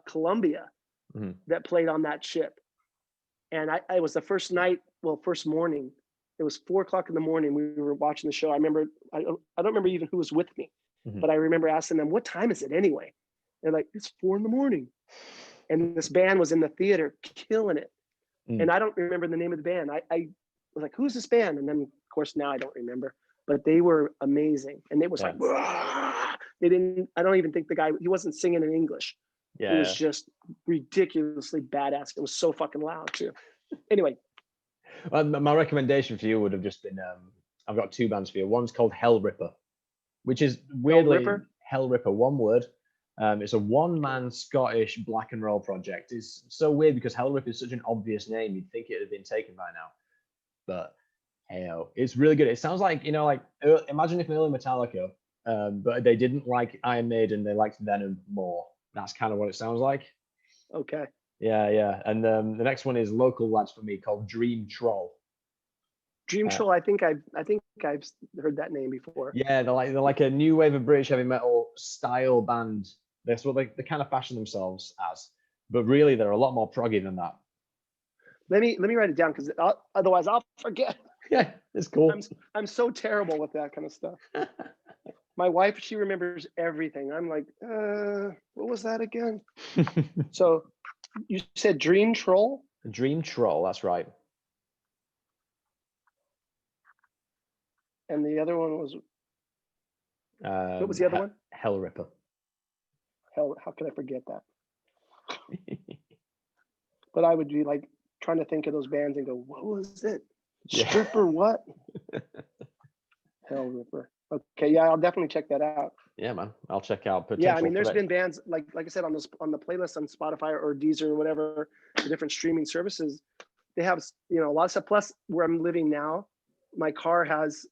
Colombia that played on that ship, and I was the first morning. It was 4:00 in the morning. We were watching the show. I remember. I don't remember even who was with me, but I remember asking them, "What time is it anyway?" They're like, "It's 4 a.m." And this band was in the theater killing it. And I don't remember the name of the band. I was like, "Who's this band?" And then of course now I don't remember, but they were amazing. And it was like, they didn't, I don't even think the guy, he wasn't singing in English. It was just ridiculously badass. It was so fucking loud too. Anyway. Well, my recommendation for you would have just been, I've got two bands for you. One's called Hell Ripper, which is weirdly Hell Ripper, one word. It's a one-man Scottish black and roll project. It's so weird because Hell Ripper is such an obvious name. You'd think it had been taken by now, but hey, it's really good. It sounds like, imagine if early Metallica, but they didn't like Iron Maiden, they liked Venom more. That's kind of what it sounds like. Okay. Yeah. And the next one is local lads for me called Dream Troll. Dream Troll, I think I've heard that name before. Yeah, they're like a new wave of British heavy metal style band. That's what they kind of fashion themselves as, but really they're a lot more proggy than that. Let me write it down because otherwise I'll forget. Yeah, it's cool. I'm so terrible with that kind of stuff. My wife, she remembers everything. I'm like, what was that again? So you said Dream Troll? Dream Troll, that's right. And the other one was, what was the other one? Hell Ripper. Hell, how could I forget that? But I would be like trying to think of those bands and go, what was it? Stripper what? Hell Ripper. Okay, yeah, I'll definitely check that out. Yeah, man, I'll check out. Yeah, I mean, there's been bands like I said on the playlist on Spotify or Deezer or whatever, the different streaming services. They have a lot of stuff. Plus, where I'm living now, my car has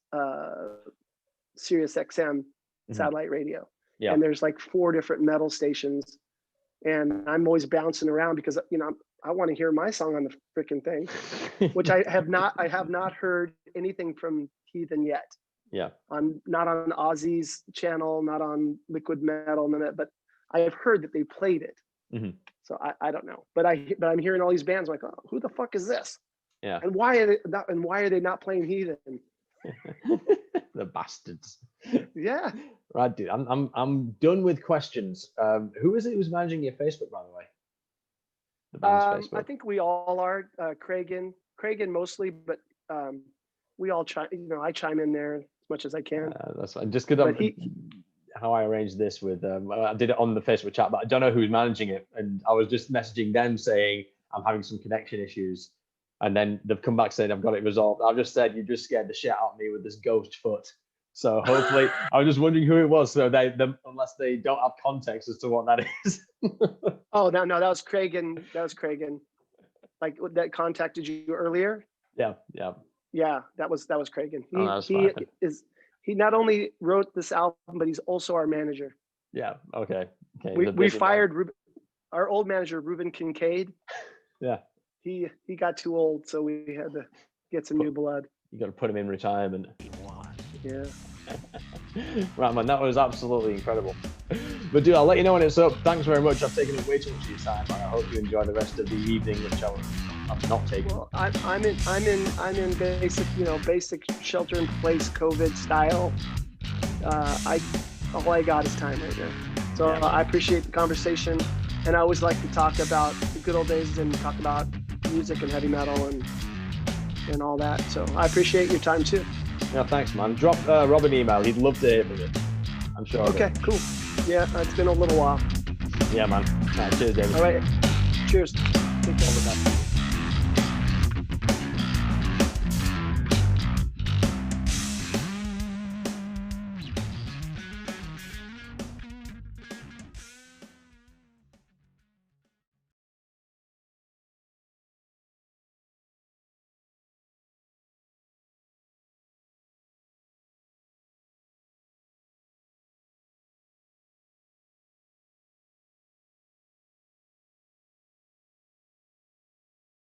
Sirius XM satellite radio, and there's like 4 different metal stations, and I'm always bouncing around because I want to hear my song on the freaking thing, which I have not heard anything from Heathen yet. Yeah. Not on Ozzy's channel, not on Liquid Metal, none of that, but I have heard that they played it. So I don't know, but I'm hearing all these bands. I'm like, oh, who the fuck is this? Yeah. And why are they not playing Heathen? The bastards. Yeah. Right, dude. I'm done with questions. Who is it who's managing your Facebook, by the way? The band's Facebook. I think we all are. Craigan mostly, but we all try. I chime in there as much as I can. That's fine. Just because how I arranged this with, I did it on the Facebook chat, but I don't know who's managing it. And I was just messaging them saying, I'm having some connection issues. And then they've come back saying, I've got it resolved. I've just said, you just scared the shit out of me with this ghost foot. So hopefully, I was just wondering who it was. So unless they don't have context as to what that is. Oh, no, that was Craigan. Like that contacted you earlier. Yeah. Yeah, that was Craigan. He not only wrote this album, but he's also our manager. Yeah. Okay. We fired our old manager, Ruben Kincaid. Yeah. He got too old, so we had to get some new blood. You got to put him in retirement. Yeah. Right, man, that was absolutely incredible. But dude, I'll let you know when it's up. Thanks very much. I've taken way too much of your time, and I hope you enjoy the rest of the evening, which I'm not taking. Well, I'm in basic shelter in place COVID style. All I got is time right now. So yeah. I appreciate the conversation, and I always like to talk about the good old days and talk about music and heavy metal and all that. So I appreciate your time too. Yeah, thanks, man. Drop Rob an email. He'd love to hear from you. I'm sure. Okay, cool. Yeah, it's been a little while. Yeah, man. All right, cheers, David. All right. Cheers. Take care.